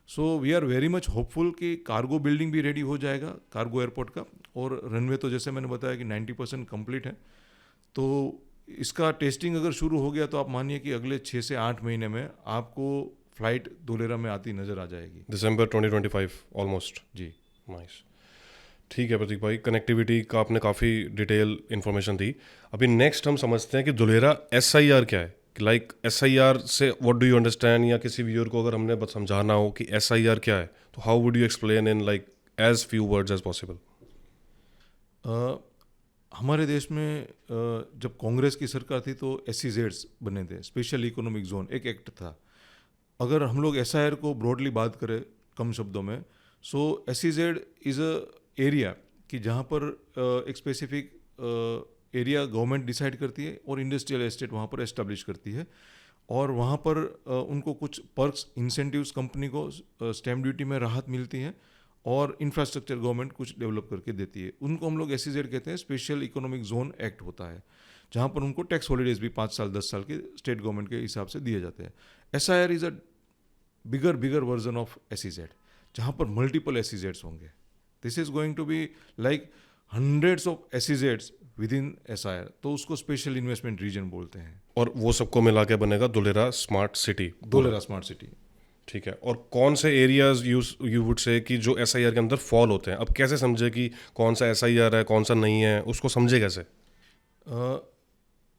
S2: So we are very much hopeful कि कार्गो बिल्डिंग भी रेडी हो जाएगा कार्गो एयरपोर्ट का, और रनवे तो जैसे मैंने बताया कि 90% कंप्लीट है। तो इसका टेस्टिंग अगर शुरू हो गया तो आप मानिए कि अगले 6 से 8 महीने में आपको फ्लाइट धोलेरा में आती नज़र आ जाएगी।
S1: दिसंबर 2025 ऑलमोस्ट।
S2: जी,
S1: नाइस। ठीक है प्रतीक भाई, कनेक्टिविटी का आपने काफ़ी डिटेल इन्फॉर्मेशन दी। अभी नेक्स्ट हम समझते हैं कि धोलेरा SIR क्या है। लाइक SIR से व्हाट डू यू अंडरस्टैंड, या किसी व्यूअर को अगर हमने बस समझाना हो कि SIR क्या है, तो how would you explain in like as few words as possible?
S2: हमारे देश में जब कांग्रेस की सरकार थी तो SEZs बने थे, स्पेशल इकोनॉमिक जोन, एक एक्ट था। अगर हम लोग SIR को ब्रॉडली बात करें कम शब्दों में, सो SEZ इज़ अ एरिया कि जहाँ पर एक स्पेसिफिक एरिया गवर्नमेंट डिसाइड करती है और इंडस्ट्रियल एस्टेट वहाँ पर एस्टेब्लिश करती है, और वहाँ पर उनको कुछ पर्क्स, इंसेंटिव्स कंपनी को स्टैम्प ड्यूटी में राहत मिलती है, और इंफ्रास्ट्रक्चर गवर्नमेंट कुछ डेवलप करके देती है। उनको हम लोग SEZ कहते हैं, स्पेशल इकोनॉमिक जोन एक्ट होता है, जहाँ पर उनको टैक्स हॉलीडेज भी 5 साल 10 साल के स्टेट गवर्नमेंट के हिसाब से दिए जाते हैं। SIR is a bigger version of SEZ, जहाँ पर मल्टीपल SEZs होंगे। This is going to be like hundreds of SEZs within SIR, तो उसको स्पेशल इन्वेस्टमेंट रीजन बोलते हैं।
S1: और वो सबको मिला के बनेगा Dholera smart city.
S2: Dholera smart city,
S1: ठीक है। और कौन से एरियाज यू वुड से कि जो SIR के अंदर फॉल होते हैं? अब कैसे समझे कि कौन सा SIR है कौन सा नहीं है, उसको समझे कैसे?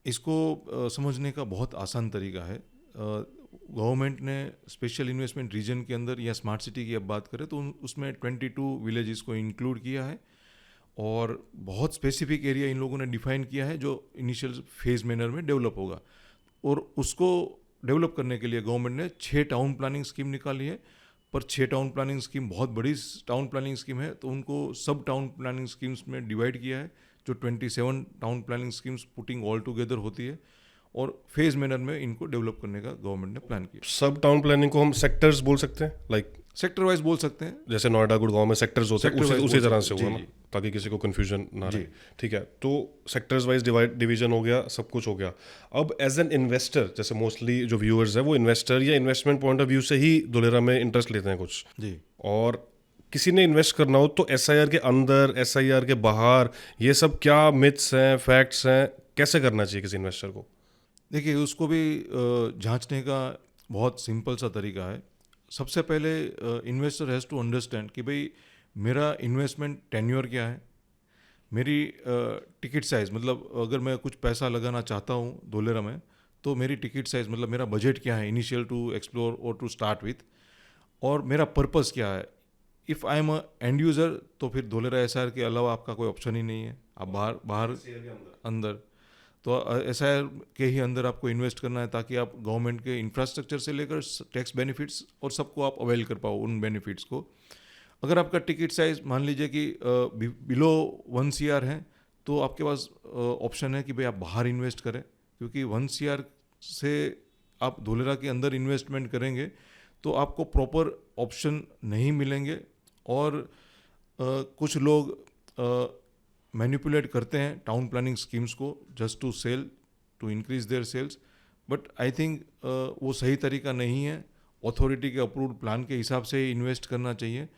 S2: इसको समझने का बहुत आसान तरीका है। गवर्नमेंट ने स्पेशल इन्वेस्टमेंट रीजन के अंदर या स्मार्ट सिटी की अब बात करें तो उसमें 22 विलेजेस को इंक्लूड किया है, और बहुत स्पेसिफिक एरिया इन लोगों ने डिफाइन किया है जो इनिशियल फेज मैनर में डेवलप होगा। और उसको डेवलप करने के लिए गवर्नमेंट ने 6 टाउन प्लानिंग स्कीम निकाली है। पर 6 टाउन प्लानिंग स्कीम बहुत बड़ी टाउन प्लानिंग स्कीम है, तो उनको सब टाउन प्लानिंग स्कीम्स में डिवाइड किया है, जो 27 town planning schemes putting all together होती है, और फेज मैनर में इनको डेवलप करने का गवर्नमेंट ने प्लान किया।
S1: सब टाउन प्लानिंग को हम सेक्टर्स बोल सकते हैं, लाइक
S2: सेक्टर वाइज बोल सकते हैं,
S1: जैसे नोएडा गुड़गांव में सेक्टर्स होते हैं,
S2: Sector
S1: उसी
S2: wise
S1: उसी
S2: बोल
S1: तरह
S2: सकते
S1: से
S2: हैं,
S1: होगा
S2: जी,
S1: ना, ताकि किसी को कंफ्यूजन ना
S2: जी।
S1: रहे। ठीक है, तो सेक्टर्स वाइज डिवीजन हो गया, सब कुछ हो गया। अब एज एन इन्वेस्टर, जैसे मोस्टली जो व्यूअर्स है वो इन्वेस्टर या इन्वेस्टमेंट पॉइंट ऑफ व्यू से ही धुलेरा में इंटरेस्ट लेते हैं कुछ,
S2: जी।
S1: और किसी ने इन्वेस्ट करना हो तो एसआईआर के अंदर, एसआईआर के बाहर, ये सब क्या मिथ्स हैं, फैक्ट्स हैं, कैसे करना चाहिए किसी इन्वेस्टर को?
S2: देखिए, उसको भी जांचने का बहुत सिंपल सा तरीका है। सबसे पहले इन्वेस्टर हैज़ टू अंडरस्टैंड कि भाई मेरा इन्वेस्टमेंट टेन्योर क्या है, मेरी टिकट साइज़, मतलब अगर मैं कुछ पैसा लगाना चाहता हूँ धोलेरा में, तो मेरी टिकट साइज़ मतलब मेरा बजट क्या है इनिशियल टू एक्सप्लोर और टू स्टार्ट विथ, और मेरा पर्पस क्या है। If I am a end user, तो फिर धोलेरा एसआईआर के अलावा आपका कोई ऑप्शन ही नहीं है, आप बाहर अंदर, तो एसआईआर के ही अंदर आपको इन्वेस्ट करना है, ताकि आप गवर्नमेंट के इंफ्रास्ट्रक्चर से लेकर टैक्स बेनिफिट्स और सबको आप अवेल कर पाओ, उन बेनिफिट्स को। अगर आपका टिकट साइज़ मान लीजिए कि बिलो 1 CR है, तो आपके पास ऑप्शन है कि भाई आप बाहर इन्वेस्ट करें, क्योंकि 1 CR से आप धोलेरा के अंदर इन्वेस्टमेंट करेंगे तो आपको प्रॉपर ऑप्शन नहीं मिलेंगे, और कुछ लोग मैनिपुलेट करते हैं टाउन प्लानिंग स्कीम्स को just to sell, to increase their sales, but I think वो सही तरीका नहीं है। अथॉरिटी के अप्रूव्ड प्लान के हिसाब से ही इन्वेस्ट करना चाहिए,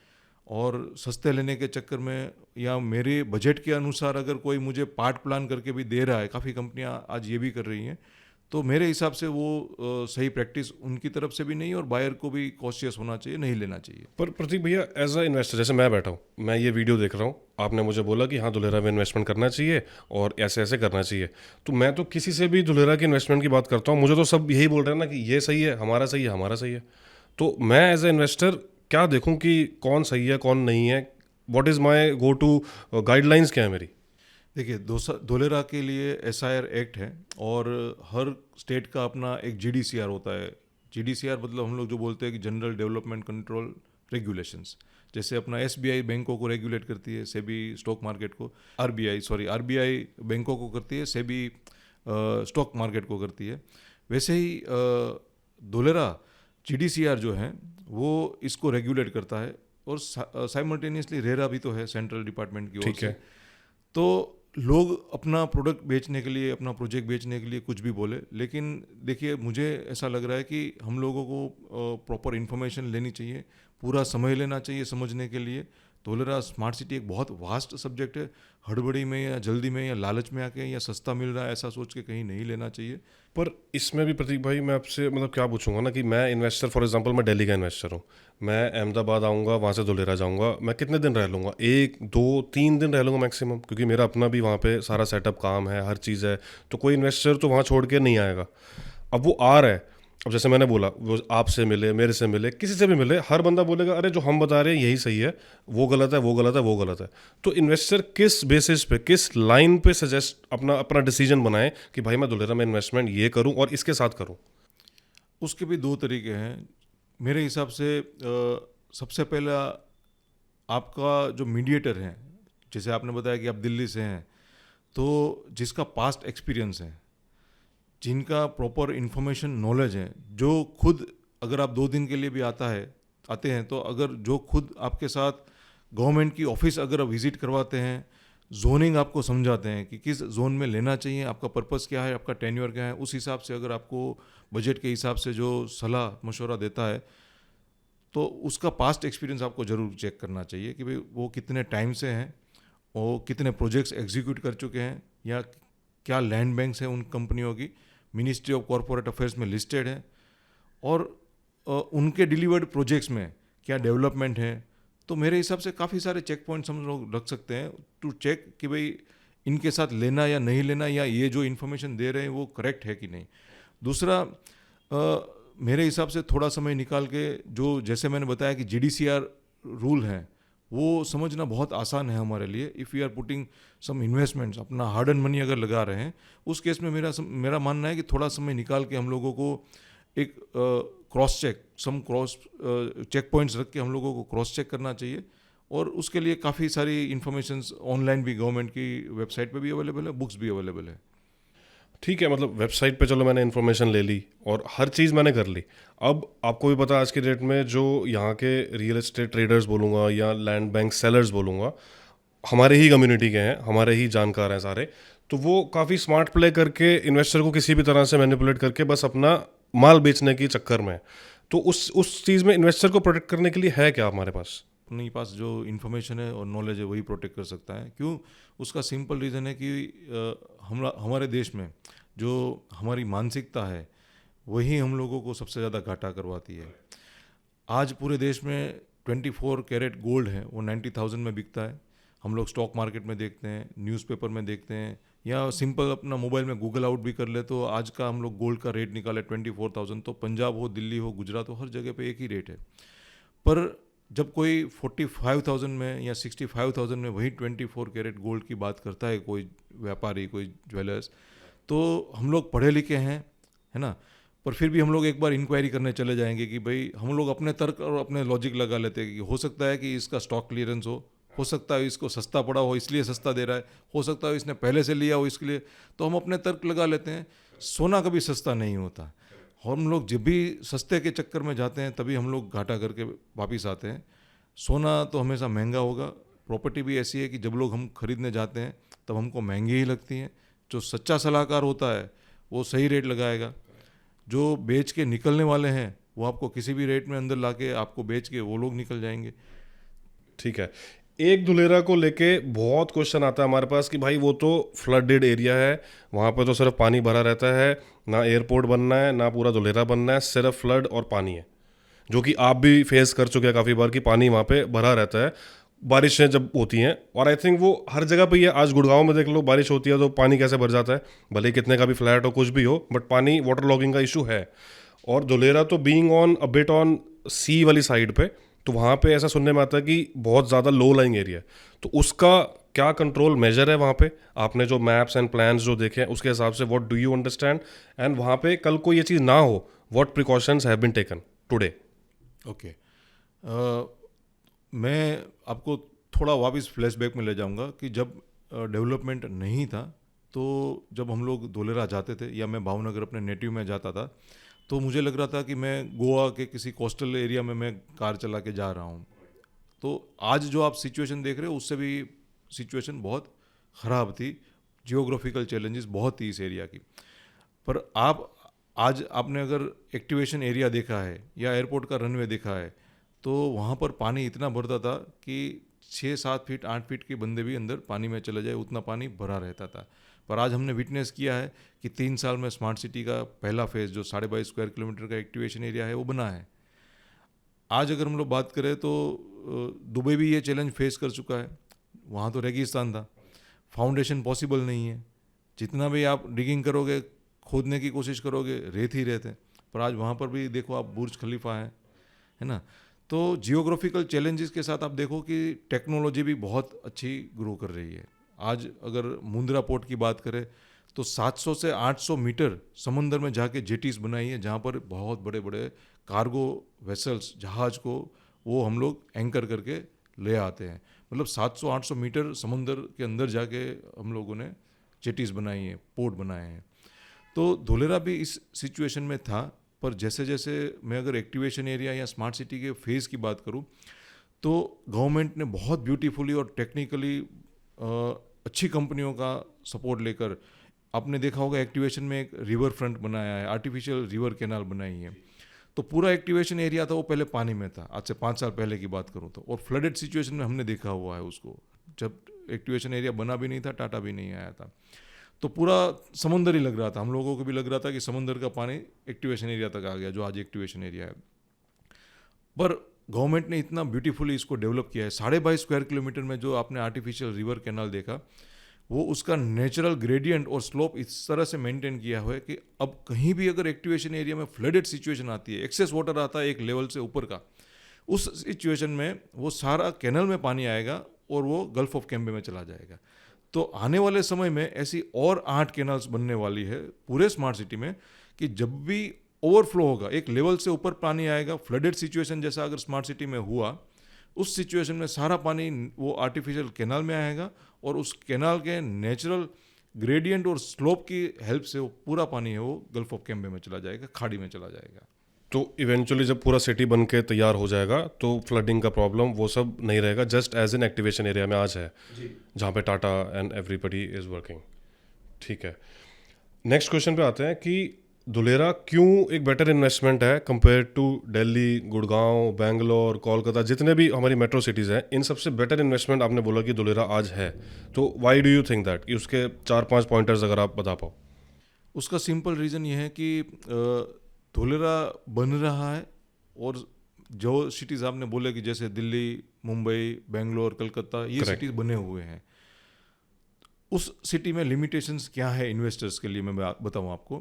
S2: और सस्ते लेने के चक्कर में या मेरे बजट के अनुसार अगर कोई मुझे पार्ट प्लान करके भी दे रहा है, काफ़ी कंपनियां आज ये भी कर रही हैं, तो मेरे हिसाब से वो सही प्रैक्टिस उनकी तरफ से भी नहीं, और बायर को भी कॉशियस होना चाहिए, नहीं लेना चाहिए।
S1: पर प्रतीक भैया, एज अ इन्वेस्टर, जैसे मैं बैठा हूँ, मैं ये वीडियो देख रहा हूँ, आपने मुझे बोला कि हाँ धुलेरा में इन्वेस्टमेंट करना चाहिए और ऐसे ऐसे करना चाहिए, तो मैं तो किसी से भी धुलेरा की इन्वेस्टमेंट की बात करता हूँ, मुझे तो सब यही बोल रहे हैं ना कि ये सही है, हमारा सही है, हमारा सही है। तो मैं एज ए इन्वेस्टर क्या देखूँ कि कौन सही है कौन नहीं है? What is my go to guidelines, क्या है मेरी?
S2: देखिए, धोलेरा के लिए एसआईआर एक्ट है, और हर स्टेट का अपना एक जीडीसीआर होता है। जीडीसीआर मतलब हम लोग जो बोलते हैं कि जनरल डेवलपमेंट कंट्रोल रेगुलेशंस। जैसे अपना एसबीआई बैंकों को रेगुलेट करती है, सेबी स्टॉक मार्केट को, आरबीआई बैंकों को करती है, सेबी स्टॉक मार्केट को करती है। वैसे ही धोलेरा जीडीसीआर जो है वो इसको रेगुलेट करता है, और साइमल्टेनियसली रेरा भी तो है सेंट्रल डिपार्टमेंट की ओर
S1: ठीक
S2: से।
S1: है।
S2: तो लोग अपना प्रोडक्ट बेचने के लिए, अपना प्रोजेक्ट बेचने के लिए कुछ भी बोले, लेकिन देखिए मुझे ऐसा लग रहा है कि हम लोगों को प्रॉपर इन्फॉर्मेशन लेनी चाहिए, पूरा समय लेना चाहिए समझने के लिए। धोलेरा स्मार्ट सिटी एक बहुत वास्ट सब्जेक्ट है, हड़बड़ी में या जल्दी में या लालच में आके या सस्ता मिल रहा है ऐसा सोच के कहीं नहीं लेना चाहिए।
S1: पर इसमें भी प्रतीक भाई, मैं आपसे मतलब क्या पूछूंगा ना कि मैं इन्वेस्टर, फॉर एग्जांपल मैं दिल्ली का इन्वेस्टर हूँ, मैं अहमदाबाद आऊँगा, वहाँ से धुलेरा जाऊँगा, मैं कितने दिन रह लूँगा? 1 2 3 दिन रह लूँगा मैक्सिमम, क्योंकि मेरा अपना भी वहाँ पे सारा सेटअप काम है, हर चीज़ है, तो कोई इन्वेस्टर तो वहाँ छोड़ के नहीं आएगा। अब वो आ रहा है, अब जैसे मैंने बोला, वो आपसे मिले, मेरे से मिले, किसी से भी मिले, हर बंदा बोलेगा अरे जो हम बता रहे हैं यही सही है, वो गलत है, वो गलत है, वो गलत है। तो इन्वेस्टर किस बेसिस पे, किस लाइन पे सजेस्ट अपना अपना डिसीजन बनाए कि भाई मैं धुलेरा में इन्वेस्टमेंट ये करूं और इसके साथ करूं?
S2: उसके भी 2 तरीके हैं मेरे हिसाब से। सबसे पहला, आपका जो मीडिएटर है, जैसे आपने बताया कि आप दिल्ली से हैं, तो जिसका पास्ट एक्सपीरियंस है, जिनका प्रॉपर इन्फॉर्मेशन नॉलेज है, जो खुद, अगर आप 2 दिन के लिए भी आते हैं, तो अगर जो खुद आपके साथ गवर्नमेंट की ऑफिस अगर विजिट करवाते हैं, जोनिंग आपको समझाते हैं कि किस जोन में लेना चाहिए, आपका पर्पस क्या है, आपका टेन्योर क्या है, उस हिसाब से अगर आपको बजट के हिसाब से जो सलाह मशवरा देता है, तो उसका पास्ट एक्सपीरियंस आपको ज़रूर चेक करना चाहिए कि भाई वो कितने टाइम से हैं, वो कितने प्रोजेक्ट्स एग्जीक्यूट कर चुके हैं, या क्या लैंड बैंक्स हैं उन कंपनियों की, मिनिस्ट्री ऑफ कॉरपोरेट अफेयर्स में लिस्टेड है, और उनके डिलीवर्ड प्रोजेक्ट्स में क्या डेवलपमेंट है। तो मेरे हिसाब से काफ़ी सारे चेक पॉइंट्स हम लोग रख सकते हैं टू चेक कि भाई इनके साथ लेना या नहीं लेना, या ये जो इन्फॉर्मेशन दे रहे हैं वो करेक्ट है कि नहीं। दूसरा, मेरे हिसाब से थोड़ा समय निकाल के, जो जैसे मैंने बताया कि जीडीसीआर रूल हैं वो समझना बहुत आसान है हमारे लिए। If you are putting some investments, अपना हार्ड एंड मनी अगर लगा रहे हैं, उस केस में मेरा मानना है कि थोड़ा समय निकाल के हम लोगों को एक क्रॉस चेक, सम क्रॉस चेक पॉइंट्स रख के हम लोगों को क्रॉस चेक करना चाहिए। और उसके लिए काफ़ी सारी इन्फॉर्मेशंस ऑनलाइन भी गवर्नमेंट की वेबसाइट पे भी अवेलेबल है, बुक्स भी अवेलेबल है।
S1: ठीक है, मतलब वेबसाइट पे चलो मैंने इन्फॉर्मेशन ले ली और हर चीज़ मैंने कर ली। अब आपको भी पता है आज की डेट में जो यहाँ के रियल एस्टेट ट्रेडर्स बोलूँगा या लैंड बैंक सेलर्स बोलूँगा, हमारे ही कम्युनिटी के हैं, हमारे ही जानकार हैं सारे। तो वो काफ़ी स्मार्ट प्ले करके इन्वेस्टर को किसी भी तरह से मैनिपुलेट करके बस अपना माल बेचने की चक्कर में है। तो उस चीज़ में इन्वेस्टर को प्रोटेक्ट करने के लिए है क्या हमारे पास?
S2: अपने पास जो इन्फॉर्मेशन है और नॉलेज है वही प्रोटेक्ट कर सकता है। क्यों? उसका सिंपल रीज़न है कि हमारे देश में जो हमारी मानसिकता है वही हम लोगों को सबसे ज़्यादा घाटा करवाती है। आज पूरे देश में 24 कैरेट गोल्ड है, वो 90,000 में बिकता है। हम लोग स्टॉक मार्केट में देखते हैं, न्यूज़पेपर में देखते हैं, या सिंपल अपना मोबाइल में गूगल आउट भी कर ले तो आज का हम लोग गोल्ड का रेट निकाले 24,000। तो पंजाब हो, दिल्ली हो, गुजरात हो, हर जगह पे एक ही रेट है। पर जब कोई 45,000 में या 65,000 में वही 24 कैरेट गोल्ड की बात करता है कोई व्यापारी, कोई ज्वेलर्स, तो हम लोग पढ़े लिखे हैं, है ना, पर फिर भी हम लोग एक बार इंक्वायरी करने चले जाएंगे कि भाई हम लोग अपने तर्क और अपने लॉजिक लगा लेते हैं कि हो सकता है कि इसका स्टॉक क्लियरेंस हो सकता है इसको सस्ता पड़ा हो इसलिए सस्ता दे रहा है, हो सकता है इसने पहले से लिया हो इसके लिए, तो हम अपने तर्क लगा लेते हैं। सोना कभी सस्ता नहीं होता। हम लोग जब भी सस्ते के चक्कर में जाते हैं तभी हम लोग घाटा करके वापस आते हैं। सोना तो हमेशा महंगा होगा। प्रॉपर्टी भी ऐसी है कि जब लोग हम खरीदने जाते हैं तब हमको महंगी ही लगती हैं। जो सच्चा सलाहकार होता है वो सही रेट लगाएगा। जो बेच के निकलने वाले हैं वो आपको किसी भी रेट में अंदर लाके आपको बेच के वो लोग निकल जाएंगे।
S1: ठीक है, एक धुलेरा को लेके बहुत क्वेश्चन आता है हमारे पास कि भाई वो तो फ्लडेड एरिया है, वहाँ पे तो सिर्फ पानी भरा रहता है, ना एयरपोर्ट बनना है ना पूरा धुलेरा बनना है, सिर्फ फ्लड और पानी है। जो कि आप भी फेस कर चुके हैं काफ़ी बार कि पानी वहाँ पे भरा रहता है बारिशें जब होती हैं। और आई थिंक वो हर जगह पे ही है। आज गुड़गांव में देख लो, बारिश होती है तो पानी कैसे भर जाता है, भले ही कितने का भी फ्लैट हो कुछ भी हो, बट पानी वाटर लॉगिंग का इशू है। और धुलेरा तो being on a bit on sea वाली साइड पे, तो वहाँ पे ऐसा सुनने में आता है कि बहुत ज़्यादा लो लाइंग एरिया है। तो उसका क्या कंट्रोल मेजर है वहाँ पे? आपने जो मैप्स एंड प्लान्स जो देखे हैं उसके हिसाब से what do you understand, and वहाँ पे कल को ये चीज़ ना हो, what precautions have been taken today?
S2: Okay, मैं आपको थोड़ा वापस फ्लैशबैक में ले जाऊंगा कि जब डेवलपमेंट नहीं था तो जब हम लोग धोलेरा जाते थे या मैं भावनगर अपने नेटिव में जाता था तो मुझे लग रहा था कि मैं गोवा के किसी कोस्टल एरिया में मैं कार चला के जा रहा हूँ। तो आज जो आप सिचुएशन देख रहे हो उससे भी सिचुएशन बहुत ख़राब थी। जियोग्राफिकल चैलेंजेस बहुत थी इस एरिया की। पर आज आपने अगर एक्टिवेशन एरिया देखा है या एयरपोर्ट का रनवे देखा है तो वहाँ पर पानी इतना भरता था कि 6-7 फीट 8 फीट के बंदे भी अंदर पानी में चले जाए उतना पानी भरा रहता था। पर आज हमने विटनेस किया है कि 3 साल में स्मार्ट सिटी का पहला फेज़ जो 22.5 स्क्वायर किलोमीटर का एक्टिवेशन एरिया है वो बना है। आज अगर हम लोग बात करें तो दुबई भी ये चैलेंज फेस कर चुका है। वहाँ तो रेगिस्तान था, फाउंडेशन पॉसिबल नहीं है, जितना भी आप डिगिंग करोगे खोदने की कोशिश करोगे रेत ही रेत है। पर आज वहाँ पर भी देखो आप बुर्ज खलीफा है ना। तो जियोग्राफिकल चैलेंजेस के साथ आप देखो कि टेक्नोलॉजी भी बहुत अच्छी ग्रो कर रही है। आज अगर मुंद्रा पोर्ट की बात करें तो 700 से 800 मीटर समंदर में जाके जेटीज बनाई है जहाँ पर बहुत बड़े बड़े कार्गो वेसल्स जहाज को वो हम लोग एंकर करके ले आते हैं। मतलब 700-800 मीटर समंदर के अंदर जाके हम लोगों ने जेटीज बनाई है, पोर्ट बनाए हैं। तो धोलेरा भी इस सिचुएशन में था। पर जैसे जैसे मैं अगर एक्टिवेशन एरिया या स्मार्ट सिटी के फेज़ की बात करूं तो गवर्नमेंट ने बहुत ब्यूटीफुली और टेक्निकली अच्छी कंपनियों का सपोर्ट लेकर, आपने देखा होगा एक्टिवेशन में एक रिवर फ्रंट बनाया है, आर्टिफिशियल रिवर कैनाल बनाई है। तो पूरा एक्टिवेशन एरिया था वो पहले पानी में था, आज से 5 साल पहले की बात करूं तो, और फ्लडेड सिचुएशन में हमने देखा हुआ है उसको। जब एक्टिवेशन एरिया बना भी नहीं था, टाटा भी नहीं आया था, तो पूरा समुंदर ही लग रहा था। हम लोगों को भी लग रहा था कि समुंदर का पानी एक्टिवेशन एरिया तक आ गया जो आज एक्टिवेशन एरिया है। पर गवर्नमेंट ने इतना ब्यूटीफुली इसको डेवलप किया है। 22.5 स्क्वायर किलोमीटर में जो आपने आर्टिफिशियल रिवर कैनाल देखा वो उसका नेचुरल ग्रेडियंट और स्लोप इस तरह से मेंटेन किया हुआ है कि अब कहीं भी अगर एक्टिवेशन एरिया में फ्लडेड सिचुएशन आती है, एक्सेस वाटर आता है एक लेवल से ऊपर का, उस सिचुएशन में वो सारा कैनल में पानी आएगा और वो गल्फ ऑफ कैम्बे में चला जाएगा। तो आने वाले समय में ऐसी और 8 कैनाल्स बनने वाली है पूरे स्मार्ट सिटी में कि जब भी ओवरफ्लो होगा, एक लेवल से ऊपर पानी आएगा, फ्लडेड सिचुएशन जैसा अगर स्मार्ट सिटी में हुआ, उस सिचुएशन में सारा पानी वो आर्टिफिशियल कैनाल में आएगा और उस कैनाल के नेचुरल ग्रेडियंट और स्लोप की हेल्प से वो पूरा पानी है वो गल्फ ऑफ कैम्बे में चला जाएगा, खाड़ी में चला जाएगा।
S1: तो इवेंचुअली जब पूरा सिटी बन के तैयार हो जाएगा तो फ्लडिंग का प्रॉब्लम वो सब नहीं रहेगा, just as an activation area में आज है जहाँ पे Tata and everybody is working. ठीक है, नेक्स्ट क्वेश्चन पे आते हैं कि धुलेरा क्यों एक बेटर इन्वेस्टमेंट है कंपेयर टू दिल्ली, गुड़गांव, बेंगलोर, कोलकाता, जितने भी हमारी मेट्रो सिटीज़ हैं, इन सबसे बेटर इन्वेस्टमेंट आपने बोला कि धुलेरा आज है, तो why do you think that, कि उसके 4-5 पॉइंटर्स अगर आप बता पाओ।
S2: उसका सिंपल रीज़न ये है कि धुलेरा बन रहा है और जो सिटीज़ आपने बोले कि जैसे दिल्ली, मुंबई, बेंगलोर, कलकत्ता, ये
S1: Correct.
S2: सिटीज़ बने हुए हैं, उस सिटी में लिमिटेशंस क्या है इन्वेस्टर्स के लिए मैं बताऊं आपको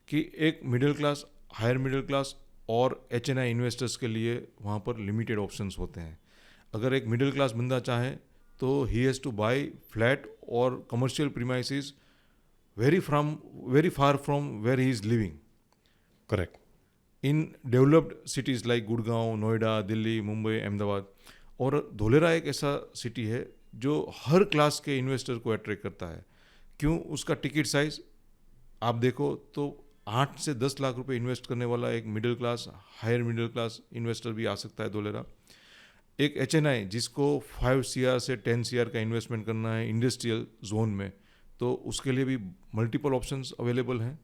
S2: कि एक middle class, higher middle class और HNI इन्वेस्टर्स के लिए वहाँ पर लिमिटेड ऑप्शंस होते हैं। अगर एक मिडिल क्लास बंदा चाहे तो he has to buy flat और commercial premises very far from where he is living
S1: correct.
S2: In developed cities like Gurgaon, Noida, Delhi, Mumbai, Ahmedabad. और धोलेरा एक ऐसा सिटी है जो हर क्लास के इन्वेस्टर को अट्रैक्ट करता है। क्यों? उसका टिकट साइज आप देखो तो 8 से 10 लाख रुपए इन्वेस्ट करने वाला एक middle class, higher middle class investor भी आ सकता है धोलेरा। एक HNI जिसको 5 CR से 10 CR का इन्वेस्टमेंट करना है इंडस्ट्रियल जोन में, तो उसके लिए भी मल्टीपल ऑप्शंस अवेलेबल हैं।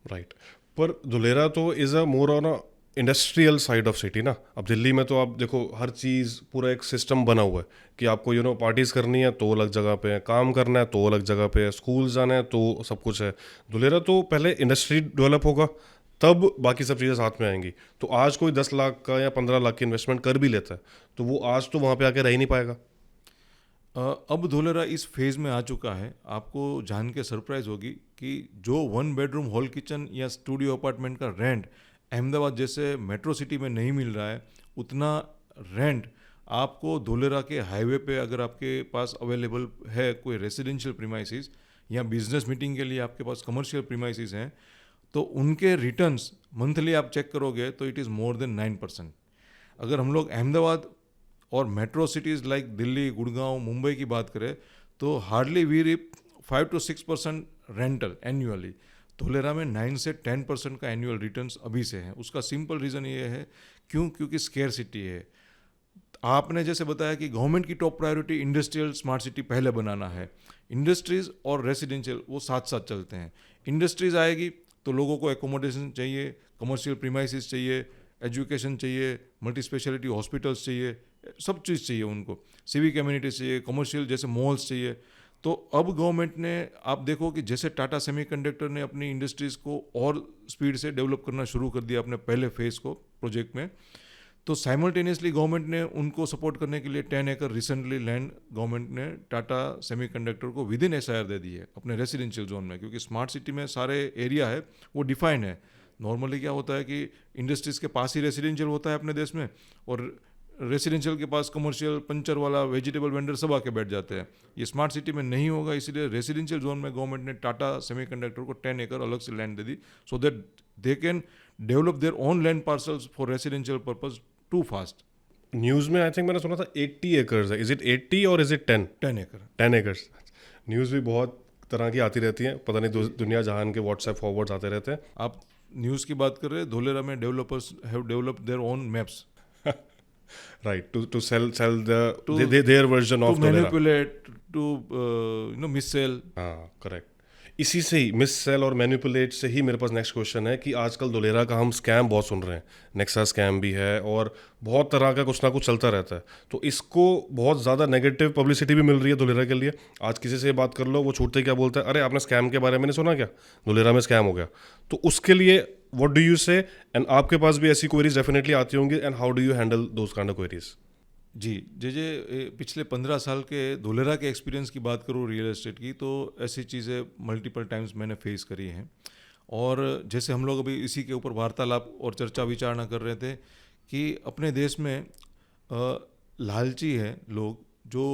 S1: राइट, पर धुलेरा तो is a more on a industrial side of city ना। अब दिल्ली में तो आप देखो हर चीज़ पूरा एक सिस्टम बना हुआ है कि आपको पार्टीज़ करनी है तो अलग जगह पे है, काम करना है तो अलग जगह पे है, स्कूल जाना है तो सब कुछ है। धुलेरा तो पहले इंडस्ट्री डेवलप होगा तब बाकी सब चीज़ें साथ में आएंगी। तो आज कोई 10 लाख का या 15 लाख की इन्वेस्टमेंट कर भी लेता है तो वो आज तो वहाँ पे आके रह ही नहीं पाएगा।
S2: अब धोलेरा इस फेज़ में आ चुका है, आपको जान के सरप्राइज होगी कि जो 1 बेडरूम हॉल किचन या स्टूडियो अपार्टमेंट का रेंट अहमदाबाद जैसे मेट्रो सिटी में नहीं मिल रहा है, उतना रेंट आपको धोलेरा के हाईवे पे अगर आपके पास अवेलेबल है कोई रेसिडेंशियल प्रीमाइसेस या बिजनेस मीटिंग के लिए आपके पास कमर्शियल प्रीमाइसेस हैं, तो उनके रिटर्न्स मंथली आप चेक करोगे तो इट इज़ मोर देन 9%। अगर हम लोग अहमदाबाद और metro cities like Delhi, Gurgaon, Mumbai की बात करें तो hardly we reap 5 to 6% rental annually. Dholera में 9 से 10% का एनुअल रिटर्न्स अभी से हैं। उसका सिंपल रीज़न ये है क्योंकि स्केयर सिटी है। आपने जैसे बताया कि गवर्नमेंट की top priority industrial smart city पहले बनाना है। इंडस्ट्रीज़ और रेसिडेंशियल वो साथ साथ चलते हैं। इंडस्ट्रीज़ आएगी तो लोगों को एकोमोडेशन चाहिए, कमर्शियल प्रीमाइसेस चाहिए, एजुकेशन चाहिए, मल्टी स्पेशलिटी हॉस्पिटल्स चाहिए, सब चीज़ चाहिए उनको, सिविक कम्युनिटीज चाहिए, कमर्शियल जैसे मॉल्स चाहिए। तो अब गवर्नमेंट ने आप देखो कि जैसे टाटा सेमीकंडक्टर ने अपनी इंडस्ट्रीज़ को और स्पीड से डेवलप करना शुरू कर दिया अपने पहले फेज़ को प्रोजेक्ट में, तो साइमल्टेनियसली गवर्नमेंट ने उनको सपोर्ट करने के लिए 10 एकड़ रिसेंटली लैंड गवर्नमेंट ने टाटा सेमीकंडक्टर को विद इन SIR दे दी है अपने रेसिडेंशियल जोन में। क्योंकि स्मार्ट सिटी में सारे एरिया है वो डिफाइन है। नॉर्मली क्या होता है कि इंडस्ट्रीज़ के पास ही रेसिडेंशियल होता है अपने देश में, और रेसिडेंशियल के पास कमर्शियल, पंचर वाला, वेजिटेबल वेंडर सब आके बैठ जाते हैं। ये स्मार्ट सिटी में नहीं होगा, इसलिए रेसिडेंशियल जोन में गवर्नमेंट ने टाटा सेमीकंडक्टर को 10 एकड़ अलग से लैंड दे दी so that they can develop their own land parcels for residential purpose too fast.
S1: News में आई थिंक मैंने सुना था 80 एकर्स है। इज इट 80 और इज इट 10?
S2: 10 एकड़।
S1: 10 एकर्स। न्यूज़ भी बहुत तरह की आती रहती हैं, पता नहीं दुनिया जहान के व्हाट्सएप फॉरवर्ड्स आते रहते हैं।
S2: आप न्यूज़ की बात कर रहे हैं, धोलेरा में developers have developed their own maps
S1: Right, to sell their version of
S2: to
S1: Dholera.
S2: manipulate, to missell.
S1: हाँ, करेक्ट। इसी से ही मिस सेल और मैनिपुलेट से ही मेरे पास नेक्स्ट क्वेश्चन है कि आजकल धोलेरा का हम स्कैम बहुत सुन रहे हैं, नेक्सा स्कैम भी है और बहुत तरह का कुछ ना कुछ चलता रहता है। तो इसको बहुत ज़्यादा नेगेटिव पब्लिसिटी भी मिल रही है धोलेरा के लिए। आज किसी से बात कर लो, वो छूटते क्या बोलता है, अरे आपने स्कैम के बारे में नहीं सुना क्या, धोलेरा में स्कैम हो गया। तो उसके लिए what do you say, and आपके पास भी ऐसी क्वेरीज डेफिनेटली आती होंगी, and how do you handle those kind of queries?
S2: जी पिछले 15 साल के धोलेरा के एक्सपीरियंस की बात करूँ रियल एस्टेट की, तो ऐसी चीज़ें मल्टीपल टाइम्स मैंने फेस करी हैं। और जैसे हम लोग अभी इसी के ऊपर वार्तालाप और चर्चा विचारणा कर रहे थे कि अपने देश में लालची है लोग जो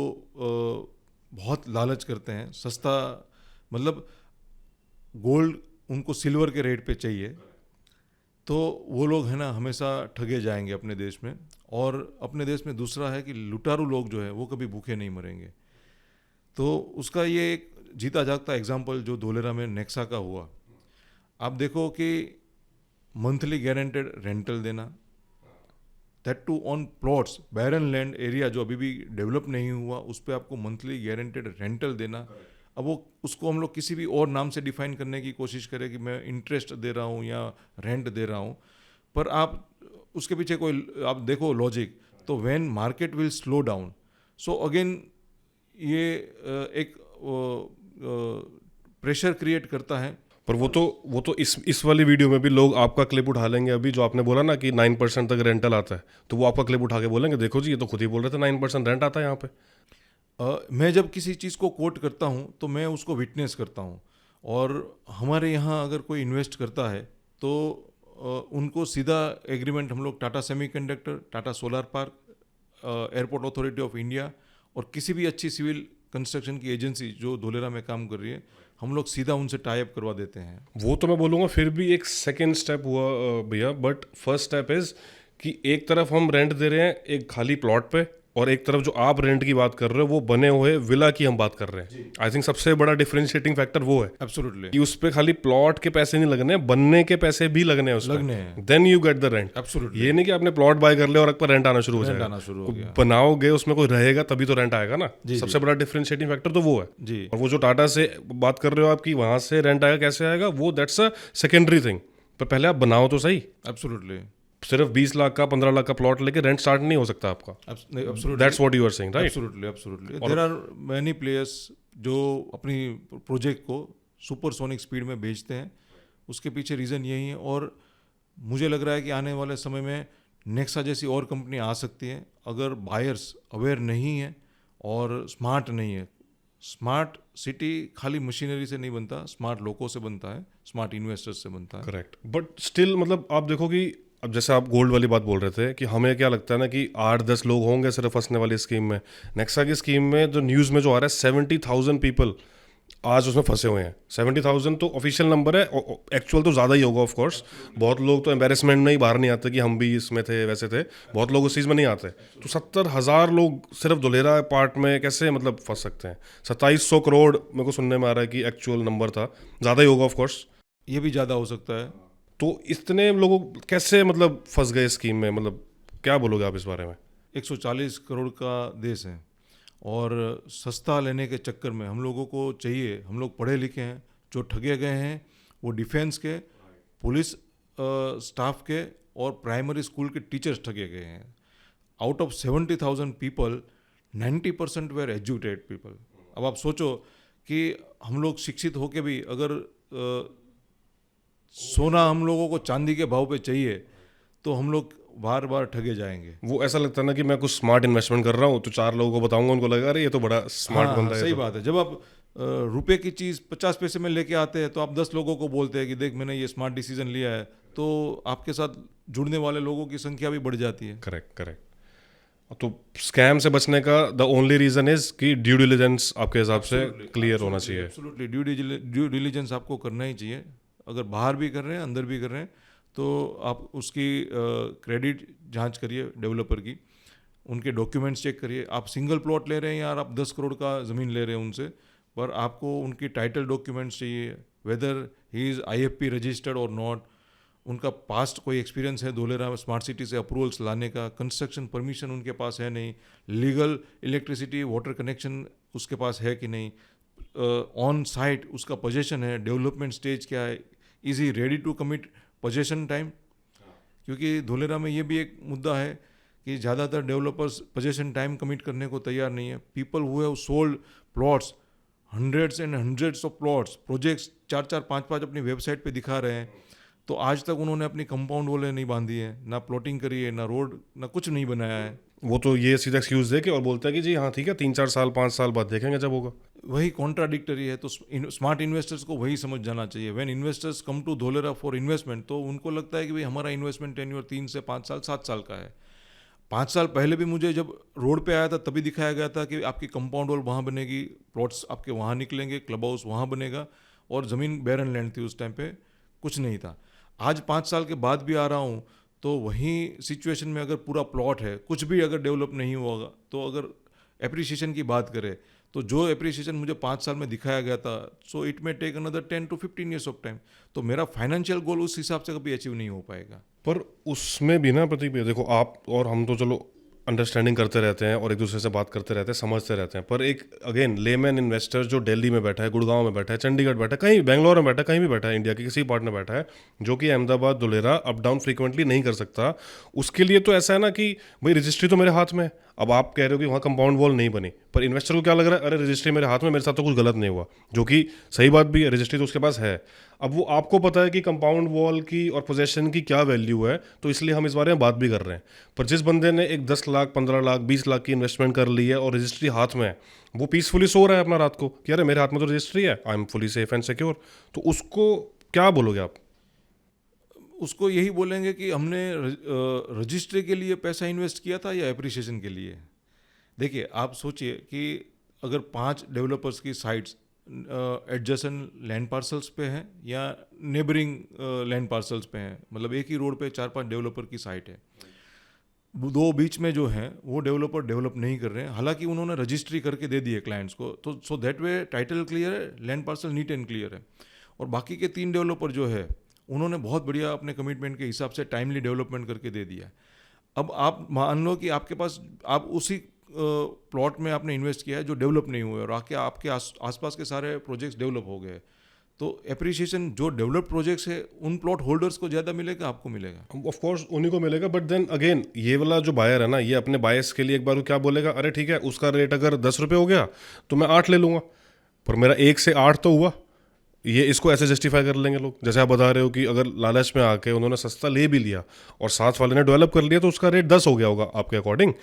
S2: बहुत लालच करते हैं, सस्ता, मतलब गोल्ड उनको सिल्वर के रेट पे चाहिए, तो वो लोग है ना हमेशा ठगे जाएंगे अपने देश में। और अपने देश में दूसरा है कि लुटारू लोग जो है वो कभी भूखे नहीं मरेंगे। तो उसका ये एक जीता जागता एग्जाम्पल जो धोलेरा में नेक्सा का हुआ। आप देखो कि मंथली गारंटेड रेंटल देना, that too on plots, barren land area जो अभी भी डेवलप नहीं हुआ, उस पर आपको मंथली गारंटेड रेंटल देना। अब वो उसको हम लोग किसी भी और नाम से डिफाइन करने की कोशिश करें कि मैं इंटरेस्ट दे रहा हूँ या रेंट दे रहा हूँ, पर आप उसके पीछे कोई आप देखो लॉजिक, तो when market will slow down, so again ये एक प्रेशर क्रिएट करता है।
S1: पर वो तो इस वाली वीडियो में भी लोग आपका क्लिप उठा लेंगे। अभी जो आपने बोला ना कि 9% तक रेंटल आता है, तो वो आपका क्लिप उठा के बोलेंगे देखो जी ये तो खुद ही बोल रहे थे 9% रेंट आता है यहाँ पे।
S2: मैं जब किसी चीज़ को कोट करता हूँ तो मैं उसको विटनेस करता हूँ। और हमारे यहाँ अगर कोई इन्वेस्ट करता है तो उनको सीधा एग्रीमेंट हम लोग Tata semiconductor, Tata solar park, airport authority of India और किसी भी अच्छी सिविल कंस्ट्रक्शन की एजेंसी जो धोलेरा में काम कर रही है, हम लोग सीधा उनसे टाई अप करवा देते हैं।
S1: वो तो मैं बोलूँगा फिर भी एक सेकेंड स्टेप हुआ भैया, बट फर्स्ट स्टेप इज़ कि एक तरफ हम रेंट दे रहे हैं एक खाली प्लॉट पे, और एक तरफ जो आप रेंट की बात कर रहे हो वो बने हुए विला की हम बात कर रहे हैं। आई थिंक सबसे बड़ा डिफरेंशिएटिंग फैक्टर वो है
S2: एब्सोल्युटली
S1: कि उस पे खाली प्लॉट के पैसे नहीं लगने, बनने के पैसे भी लगने हैं उसमें,
S2: लगने हैं।
S1: Then you get the rent.
S2: Absolutely
S1: ये नहीं कि आपने प्लॉट बाय कर लिया और एक पर रेंट आना शुरू हो
S2: रेंट
S1: जाएगा।
S2: आना शुरू हो गया।
S1: बनाओगे उसमें कोई रहेगा तभी तो रेंट आएगा ना।
S2: जी,
S1: सबसे बड़ा डिफरेंशिएटिंग फैक्टर तो वो है।
S2: जी
S1: और वो जो टाटा से बात कर रहे हो आपकी वहां से रेंट आएगा कैसे आएगा, वो दैट्स अ सेकेंडरी थिंग। पर पहले आप बनाओ तो सही।
S2: एब्सोल्युटली
S1: सिर्फ 20 लाख का 15 लाख का प्लॉट लेके रेंट स्टार्ट नहीं हो सकता आपका।
S2: Absolutely
S1: that's what you are saying, right?
S2: Absolutely absolutely there are many players जो अपनी प्रोजेक्ट को सुपरसोनिक स्पीड में बेचते हैं। उसके पीछे रीज़न यही है। और मुझे लग रहा है कि आने वाले समय में नेक्सा जैसी और कंपनी आ सकती है अगर बायर्स अवेयर नहीं है और स्मार्ट नहीं है। स्मार्ट सिटी खाली मशीनरी से नहीं बनता, स्मार्ट लोगों से बनता है, स्मार्ट इन्वेस्टर्स से बनता है।
S1: करेक्ट, बट स्टिल मतलब आप देखो कि अब जैसे आप गोल्ड वाली बात बोल रहे थे कि हमें क्या लगता है ना कि 8-10 लोग होंगे सिर्फ फंसने वाली स्कीम में। नेक्सा की स्कीम में जो न्यूज़ में जो आ रहा है 70,000 पीपल आज उसमें फंसे हुए हैं। 70,000 तो ऑफिशियल नंबर है, एक्चुअल तो ज़्यादा ही होगा ऑफ कोर्स। बहुत लोग तो एम्बेरसमेंट में ही बाहर नहीं आते कि हम भी इसमें थे वैसे थे, बहुत लोग उस चीज़ में नहीं आते। तो 70,000 लोग सिर्फ धुलेरा पार्ट में कैसे मतलब फंस सकते हैं? 2700 करोड़ मेरे को सुनने में आ रहा है कि एक्चुअल नंबर था, ज़्यादा ही होगा ऑफ कोर्स।
S2: ये भी ज़्यादा हो सकता है।
S1: तो इतने लोगों कैसे मतलब फंस गए स्कीम में, मतलब क्या बोलोगे आप इस बारे में?
S2: 140 करोड़ का देश है और सस्ता लेने के चक्कर में हम लोगों को चाहिए, हम लोग पढ़े लिखे हैं, जो ठगे गए हैं वो डिफेंस के, पुलिस स्टाफ के और प्राइमरी स्कूल के टीचर्स ठगे गए हैं। Out of 70,000 people 90% were educated people. अब आप सोचो कि हम लोग शिक्षित होके भी अगर सोना हम लोगों को चांदी के भाव पे चाहिए तो हम लोग बार बार ठगे जाएंगे।
S1: वो ऐसा लगता है ना कि मैं कुछ स्मार्ट इन्वेस्टमेंट कर रहा हूँ तो 4 लोगों को बताऊंगा, उनको लगेगा अरे ये तो बड़ा स्मार्ट
S2: हाँ,
S1: बंदा है।
S2: सही
S1: तो
S2: बात है। जब आप रुपए की चीज़ 50 पैसे में लेके आते हैं तो आप 10 लोगों को बोलते हैं कि देख मैंने ये स्मार्ट डिसीजन लिया है, तो आपके साथ जुड़ने वाले लोगों की संख्या भी बढ़ जाती है।
S1: Correct correct. तो स्कैम से बचने का द ओनली रीजन इज कि ड्यू डिलिजेंस आपके हिसाब से क्लियर होना चाहिए।
S2: एब्सोल्युटली ड्यू डिलिजेंस आपको करना ही चाहिए। अगर बाहर भी कर रहे हैं अंदर भी कर रहे हैं तो आप उसकी क्रेडिट जांच करिए डेवलपर की, उनके डॉक्यूमेंट्स चेक करिए। आप सिंगल प्लॉट ले रहे हैं यार, आप 10 करोड़ का ज़मीन ले रहे हैं उनसे, पर आपको उनकी टाइटल डॉक्यूमेंट्स चाहिए, weather he is IFP registered और नॉट, उनका पास्ट कोई एक्सपीरियंस है धोलेरा में स्मार्ट सिटी से अप्रूवल्स लाने का, कंस्ट्रक्शन परमिशन उनके पास है नहीं, लीगल इलेक्ट्रिसिटी वाटर कनेक्शन उसके पास है कि नहीं, ऑन साइट उसका पोजीशन है, डेवलपमेंट स्टेज क्या है, is he ready to commit position time. क्योंकि धोलेरा में ये भी एक मुद्दा है कि ज़्यादातर डेवलपर्स पोजीशन टाइम कमिट करने को तैयार नहीं है। People who have sold plots, hundreds and hundreds of plots, projects 4-4 5-5 अपनी वेबसाइट पे दिखा रहे हैं, तो आज तक उन्होंने अपनी कंपाउंड वॉलें नहीं बांधी है, ना प्लॉटिंग करी है, ना रोड, ना कुछ नहीं बनाया है।
S1: वो तो ये सीधा एक्सक्यूज दे के और बोलता है कि जी हाँ ठीक है 3-4 साल 5 साल बाद देखेंगे जब होगा।
S2: वही कॉन्ट्राडिक्टरी है। तो स्मार्ट इन्वेस्टर्स को वही समझ जाना चाहिए। When investors come to Dholera for investment, तो उनको लगता है कि भाई हमारा इन्वेस्टमेंट टेन्योर 3 से 5 साल 7 साल का है। 5 साल पहले भी मुझे जब रोड पे आया था तभी दिखाया गया था कि आपकी कंपाउंड वॉल वहाँ बनेगी, प्लॉट्स आपके वहाँ निकलेंगे, क्लब हाउस वहाँ बनेगा, और ज़मीन बैरन लैंड थी उस टाइम पे, कुछ नहीं था। आज 5 साल के बाद भी आ रहा हूँ तो वही सिचुएशन में अगर पूरा प्लॉट है, कुछ भी अगर डेवलप नहीं होगा, तो अगर एप्रिसिएशन की बात करें तो जो एप्रिसिएशन मुझे 5 साल में दिखाया गया था, so it may take another 10 to 15 years of time. तो मेरा फाइनेंशियल गोल उस हिसाब से कभी अचीव नहीं हो पाएगा।
S1: पर उसमें भी ना प्रतीक भैया, देखो आप और हम तो चलो अंडरस्टैंडिंग करते रहते हैं और एक दूसरे से बात करते रहते हैं, समझते रहते हैं, पर एक अगेन लेमैन इन्वेस्टर जो दिल्ली में बैठा है, गुड़गांव में बैठा है, चंडीगढ़ बैठा है, कहीं बेंगलोर में बैठा है, कहीं भी बैठा है, इंडिया के किसी पार्ट में बैठा है, जो कि Ahmedabad Dholera up down frequently नहीं कर सकता, उसके लिए तो ऐसा है ना कि भाई रजिस्ट्री तो मेरे हाथ में है। अब आप कह रहे हो कि वहाँ कंपाउंड वॉल नहीं बनी, पर इन्वेस्टर को क्या लग रहा है, अरे रजिस्ट्री मेरे हाथ में, मेरे साथ तो कुछ गलत नहीं हुआ, जो कि सही बात भी है, रजिस्ट्री तो उसके पास है। अब वो आपको पता है कि कंपाउंड वॉल की और पोजेशन की क्या वैल्यू है, तो इसलिए हम इस बारे में बात भी कर रहे हैं। पर जिस बंदे ने एक 10 लाख 15 लाख 20 लाख की इन्वेस्टमेंट कर ली है और रजिस्ट्री हाथ में है, वो पीसफुली सो रहा है अपना रात को कि अरे मेरे हाथ में तो रजिस्ट्री है, I am fully safe and secure, तो उसको क्या बोलोगे आप?
S2: उसको यही बोलेंगे कि हमने रजिस्ट्री के लिए पैसा इन्वेस्ट किया था या एप्रिसिएशन के लिए। देखिए, आप सोचिए कि अगर 5 डेवलपर्स की साइट्स एडजेसेंट लैंड पार्सल्स पे हैं या नेबरिंग लैंड पार्सल्स पे हैं, मतलब एक ही रोड पे 4-5 डेवलपर की साइट है, दो बीच में जो हैं वो डेवलपर डेवलप नहीं कर रहे हैं, हालांकि उन्होंने रजिस्ट्री करके दे दी है क्लाइंट्स को, तो so that way title clear है, land parcel neat and clear है। और बाकी के 3 डेवलपर जो है उन्होंने बहुत बढ़िया अपने कमिटमेंट के हिसाब से टाइमली डेवलपमेंट करके दे दिया है। अब आप मान लो कि आपके पास, आप उसी प्लॉट में आपने इन्वेस्ट किया है जो डेवलप नहीं हुए, और आपके आसपास के सारे प्रोजेक्ट्स डेवलप हो गए, तो एप्रिसिएशन जो डेवलप्ड प्रोजेक्ट्स है उन प्लॉट होल्डर्स को ज़्यादा मिलेगा, आपको मिलेगा?
S1: ऑफ कोर्स उन्हीं को मिलेगा, बट देन अगेन ये वाला जो बायर है ना, ये अपने बायस के लिए एक बार वो क्या बोलेगा, अरे ठीक है उसका रेट अगर 10 रुपये हो गया तो मैं 8 ले लूँगा, पर मेरा 1 से 8 तो हुआ। ये इसको ऐसे जस्टिफाई कर लेंगे लोग, जैसे आप बता रहे हो कि अगर लालच में आके उन्होंने सस्ता ले भी लिया और साथ वाले ने डेवलप कर लिया तो उसका रेट 10 हो गया होगा आपके अकॉर्डिंग,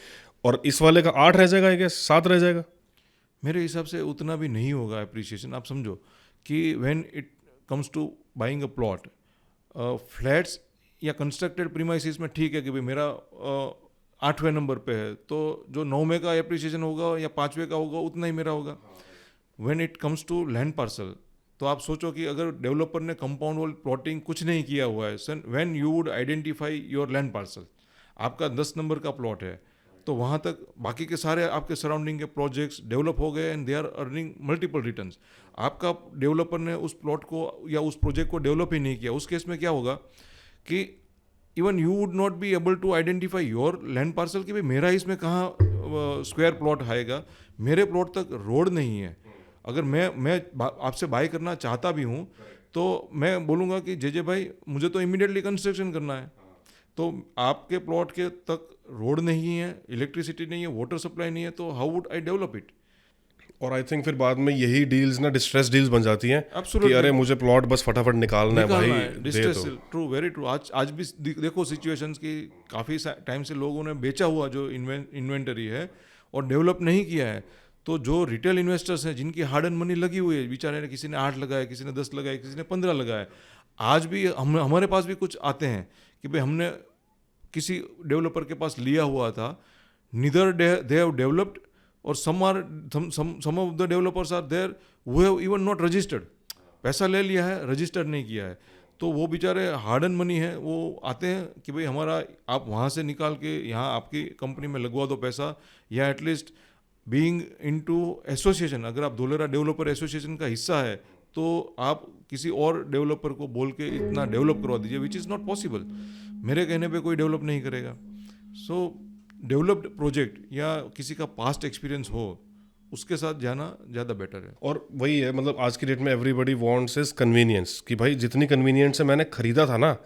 S1: और इस वाले का 8 रह जाएगा, आई गेस 7 रह जाएगा।
S2: मेरे हिसाब से उतना भी नहीं होगा एप्रिसिएशन। आप समझो कि when it comes to buying a plot, flats या कंस्ट्रक्टेड प्रीमाइसिस में ठीक है कि भाई मेरा 8वें नंबर पे है, तो जो 9वें का एप्रिसिएशन होगा या 5वें का होगा उतना ही मेरा होगा। When it comes to land parcel, तो आप सोचो कि अगर डेवलपर ने कंपाउंड वॉल प्लॉटिंग कुछ नहीं किया हुआ है, son when you would identify your land parcel, आपका 10 नंबर का प्लॉट है, तो वहाँ तक बाकी के सारे आपके सराउंडिंग के प्रोजेक्ट्स डेवलप हो गए and they are earning multiple returns. आपका डेवलपर ने उस प्लॉट को या उस प्रोजेक्ट को डेवलप ही नहीं किया, उस केस में क्या होगा कि even you would not be able to identify your land parcel कि भाई मेरा इसमें कहाँ स्क्वायर प्लॉट आएगा, मेरे प्लॉट तक रोड नहीं है। अगर मैं आपसे बाय करना चाहता भी हूँ तो मैं बोलूँगा कि जे भाई मुझे तो इमीडिएटली कंस्ट्रक्शन करना है, तो आपके प्लॉट के तक रोड नहीं है, इलेक्ट्रिसिटी नहीं है, वाटर सप्लाई नहीं है, तो how would I develop it?
S1: और आई थिंक फिर बाद में यही डील्स ना डिस्ट्रेस डील्स बन जाती हैं कि
S2: Absolutely.
S1: अरे मुझे प्लॉट बस फटाफट निकालना है भाई, दे
S2: डिस्ट्रेस,
S1: दो।
S2: True, very true. आज भी देखो सिचुएशंस की, काफ़ी टाइम से लोगों ने बेचा हुआ जो इन्वेंटरी है और डेवलप नहीं किया है, तो जो रिटेल इन्वेस्टर्स हैं जिनकी हार्ड एंड मनी लगी हुई है, बेचारे ने, किसी ने 8 लगाया, किसी ने 10 लगाया, किसी ने 15 लगाया, आज भी हमारे पास भी कुछ आते हैं कि भाई हमने किसी डेवलपर के पास लिया हुआ था, नीदर दे हैव डेवलप्ड और some of the developers are there who have even not registered, पैसा ले लिया है, रजिस्टर नहीं किया है, तो वो बेचारे हार्ड एंड मनी है, वो आते हैं कि भाई हमारा आप वहाँ से निकाल के यहाँ आपकी कंपनी में लगवा दो पैसा, या एटलीस्ट बीइंग इनटू एसोसिएशन, अगर आप धोलेरा डेवलपर एसोसिएशन का हिस्सा है तो आप किसी और डेवलपर को बोल के इतना डेवलप करवा दीजिए, विच इज़ नॉट पॉसिबल। मेरे कहने पे कोई डेवलप नहीं करेगा। सो डेवलप्ड प्रोजेक्ट या किसी का पास्ट एक्सपीरियंस हो, उसके साथ जाना ज़्यादा बेटर है।
S1: और वही है, मतलब आज की डेट में एवरीबडी वांट्स इज कन्वीनियंस, कि भाई जितनी कन्वीनियंस से मैंने खरीदा था ना,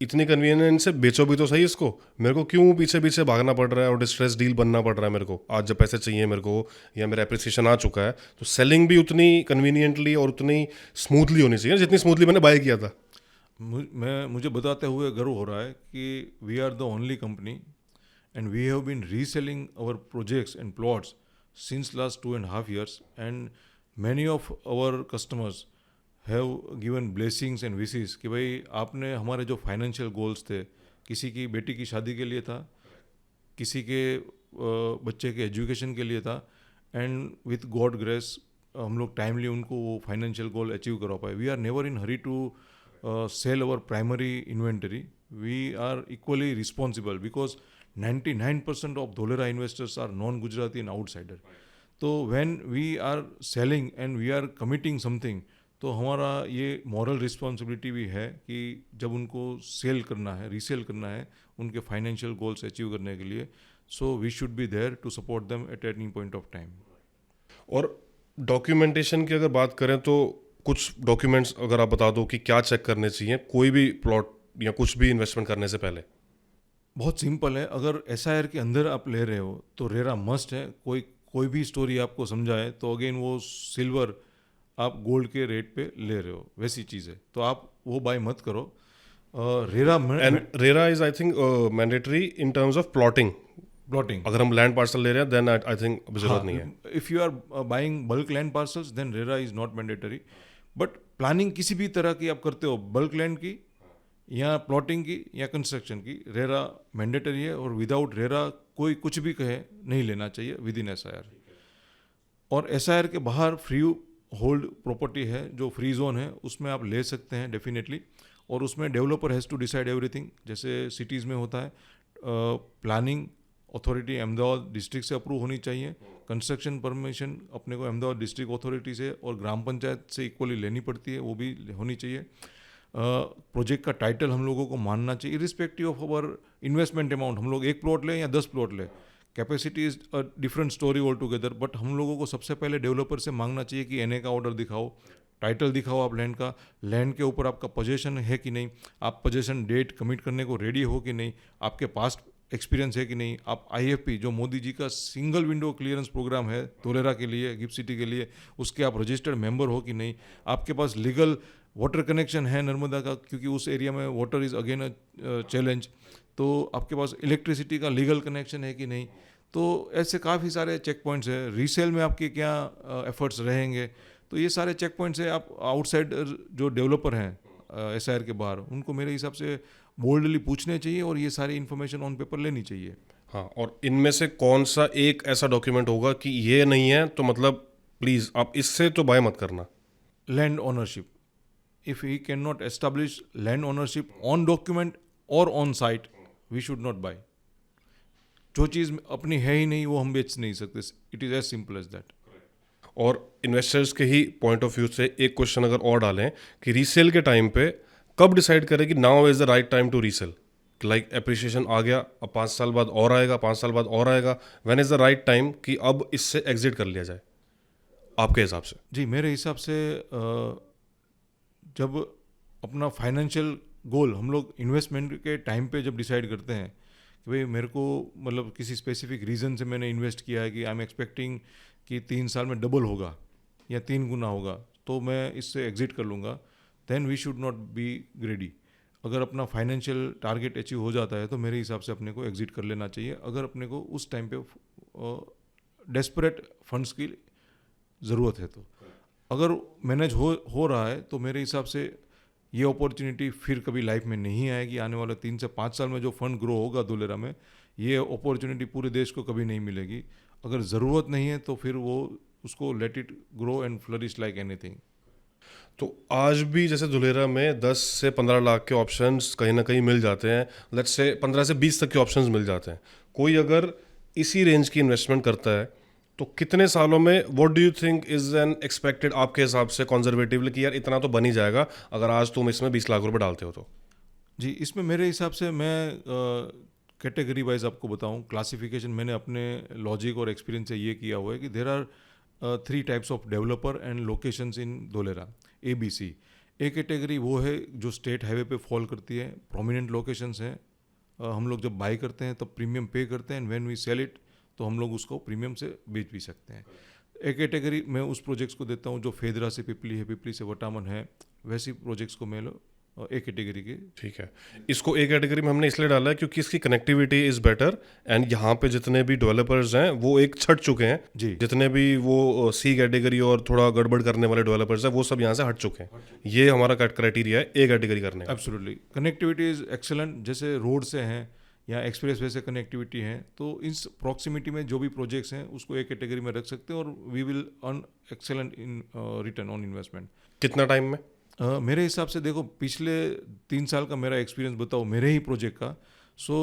S1: इतनी कन्वीनियंस से बेचो भी तो सही इसको, मेरे को क्यों पीछे पीछे भागना पड़ रहा है और डिस्ट्रेस डील बनना पड़ रहा है मेरे को, आज जब पैसे चाहिए मेरे को या मेरा एप्रिसिएशन आ चुका है, तो सेलिंग भी उतनी कन्वीनियंटली और उतनी स्मूथली होनी चाहिए जितनी स्मूथली मैंने बाय किया था।
S2: मुझे बताते हुए गर्व हो रहा है कि we are the only company and we have been reselling our projects and plots since last 2.5 years, and many of our customers have given blessings and wishes कि भाई आपने हमारे जो फाइनेंशियल गोल्स थे, किसी की बेटी की शादी के लिए था, किसी के बच्चे के एजुकेशन के लिए था, एंड विथ गॉड ग्रेस हम लोग टाइमली उनको वो फाइनेंशियल गोल अचीव करवा पाए. We are never in hurry to sell our primary inventory. We are equally responsible because 99% of Dholera investors are non-Gujarati and outsider. तो when we are selling and we are committing something, तो हमारा ये moral responsibility भी है कि जब उनको cell करना है, रीसेल करना है उनके फाइनेंशियल गोल्स अचीव करने के लिए, so we should be there to support them at any point of time.
S1: और डॉक्यूमेंटेशन की अगर बात करें तो कुछ डॉक्यूमेंट्स अगर आप बता दो कि क्या चेक करने चाहिए कोई भी प्लॉट या कुछ भी इन्वेस्टमेंट करने से पहले.
S2: बहुत सिंपल है. अगर SIR के अंदर आप ले रहे हो तो रेरा मस्ट है. कोई भी स्टोरी आपको समझाए तो अगेन वो सिल्वर आप गोल्ड के रेट पे ले रहे हो, वैसी चीज़ है, तो आप वो बाय मत करो. RERA
S1: and RERA is I think mandatory in terms of plotting.
S2: Plotting,
S1: अगर हम लैंड पार्सल ले रहे हैं देन आई थिंक जरूरत नहीं है.
S2: If you are buying bulk land parcels then RERA is not mandatory. But planning किसी भी तरह की आप करते हो, बल्क लैंड की या प्लॉटिंग की या कंस्ट्रक्शन की, रेरा मैंडेटरी है. और विदाउट रेरा कोई कुछ भी कहे नहीं लेना चाहिए विद इन SIR. और SIR के बाहर फ्री होल्ड प्रॉपर्टी है जो फ्री जोन है, उसमें आप ले सकते हैं डेफिनेटली. और उसमें developer has to decide everything. जैसे सिटीज़ में होता है, प्लानिंग अथॉरिटी अहमदाबाद डिस्ट्रिक्ट से अप्रूव होनी चाहिए, कंस्ट्रक्शन परमिशन अपने को अहमदाबाद डिस्ट्रिक्ट अथॉरिटी से और ग्राम पंचायत से इक्वली लेनी पड़ती है, वो भी होनी चाहिए. प्रोजेक्ट का टाइटल हम लोगों को मानना चाहिए irrespective of our investment amount. हम लोग 1 प्लॉट लें या 10 प्लॉट लें, capacity is a different story all together. But हम लोगों को सबसे पहले डेवलपर से मांगना चाहिए कि NA का ऑर्डर दिखाओ, टाइटल दिखाओ आप लैंड का, लैंड के ऊपर आपका पोजेशन है कि नहीं, आप पोजेशन डेट कमिट करने को रेडी हो कि नहीं, आपके पास्ट एक्सपीरियंस है कि नहीं, आप IFP जो मोदी जी का सिंगल विंडो क्लियरेंस प्रोग्राम है धोलेरा के लिए, गिफ्ट सिटी के लिए, उसके आप रजिस्टर्ड मेंबर हो कि नहीं, आपके पास लीगल वाटर कनेक्शन है नर्मदा का, क्योंकि उस एरिया में water is again a challenge. तो आपके पास इलेक्ट्रिसिटी का लीगल कनेक्शन है कि नहीं. तो ऐसे काफ़ी सारे चेक पॉइंट्स हैं. रीसेल में आपके क्या एफर्ट्स रहेंगे, तो ये सारे चेक पॉइंट्स हैं. आप आउटसाइड जो डेवलपर हैं SIR के बाहर, उनको मेरे हिसाब से बोल्डली पूछने चाहिए और ये सारी इन्फॉर्मेशन ऑन पेपर लेनी चाहिए.
S1: हाँ, और इनमें से कौन सा एक ऐसा डॉक्यूमेंट होगा कि ये नहीं है तो मतलब प्लीज़ आप इससे तो बाय मत करना.
S2: Land ownership. If he can not establish land ownership on document और on site, we should not buy. जो चीज़ अपनी है ही नहीं वो हम बेच नहीं सकते. It is as simple as that.
S1: और इन्वेस्टर्स के ही पॉइंट ऑफ व्यू से एक क्वेश्चन अगर और डालें कि रीसेल के टाइम पे कब डिसाइड करें कि now is the right time to resale. Like appreciation आ गया, अब 5 साल बाद और आएगा, 5 साल बाद और आएगा, when is the right time कि अब इससे एग्जिट कर लिया जाए आपके हिसाब से?
S2: जी, मेरे हिसाब से जब अपना फाइनेंशियल गोल हम लोग इन्वेस्टमेंट के टाइम पे जब डिसाइड करते हैं कि भाई मेरे को मतलब किसी स्पेसिफिक रीज़न से मैंने इन्वेस्ट किया है कि आई एम एक्सपेक्टिंग कि 3 साल में डबल होगा या 3 गुना होगा, तो मैं इससे एग्जिट कर लूँगा, then we should not be greedy. अगर अपना फाइनेंशियल टारगेट अचीव हो जाता है तो मेरे हिसाब से अपने को एग्जिट कर लेना चाहिए. अगर अपने को उस टाइम पे डेस्परेट फंड्स की ज़रूरत है तो. अगर मैनेज हो रहा है तो मेरे हिसाब से ये अपॉर्चुनिटी फिर कभी लाइफ में नहीं आएगी. आने वाले 3 से 5 साल में जो फंड ग्रो होगा धोलेरा में, ये अपॉर्चुनिटी पूरे देश को कभी नहीं मिलेगी. अगर ज़रूरत नहीं है तो फिर वो उसको let it grow and flourish like anything.
S1: तो आज भी जैसे धुलेरा में 10 से 15 लाख के ऑप्शंस कहीं ना कहीं मिल जाते हैं, लेट्स से 15 से 20 तक के ऑप्शंस मिल जाते हैं. कोई अगर इसी रेंज की इन्वेस्टमेंट करता है तो कितने सालों में, what do you think is an expected आपके हिसाब से कंजर्वेटिवली कि यार इतना तो बन ही जाएगा अगर आज तुम इसमें 20 लाख रुपए डालते हो तो?
S2: जी, इसमें मेरे हिसाब से मैं कैटेगरी वाइज आपको बताऊं, क्लासिफिकेशन मैंने अपने लॉजिक और एक्सपीरियंस से ये किया हुआ है कि there are 3 types of developer and locations in Dholera, ABC. A category वो है जो स्टेट हाईवे पे फॉल करती है, प्रोमिनेंट लोकेशंस हैं. हम लोग जब बाई करते हैं तब प्रीमियम पे करते हैं, and when we sell it तो हम लोग उसको प्रीमियम से बेच भी सकते हैं. एक कैटेगरी मैं उस प्रोजेक्ट्स को देता हूँ जो फेदरा से पिपली है, पिपली से वटामन है, वैसी प्रोजेक्ट्स को मैं ए कैटेगरी के।
S1: ठीक है, इसको ए कैटेगरी में हमने इसलिए डाला है क्योंकि इसकी कनेक्टिविटी इज़ बेटर, एंड यहाँ पे जितने भी डेवलपर्स हैं वो एक छट चुके हैं।
S2: जी
S1: जितने भी वो सी कैटेगरी और थोड़ा गड़बड़ करने वाले डेवलपर्स हैं वो सब यहाँ से हट चुके हैं। ये हमारा क्राइटेरिया है ए कैटेगरी करने का।
S2: Absolutely, connectivity is excellent. जैसे रोड से हैं या एक्सप्रेस वे से कनेक्टिविटी है, तो इस प्रॉक्सिमिटी में जो भी प्रोजेक्ट्स हैं उसको एक कैटेगरी में रख सकते हैं और we will earn excellent in return on investment.
S1: कितना टाइम में?
S2: मेरे हिसाब से देखो, पिछले 3 साल का मेरा एक्सपीरियंस बताओ मेरे ही प्रोजेक्ट का। So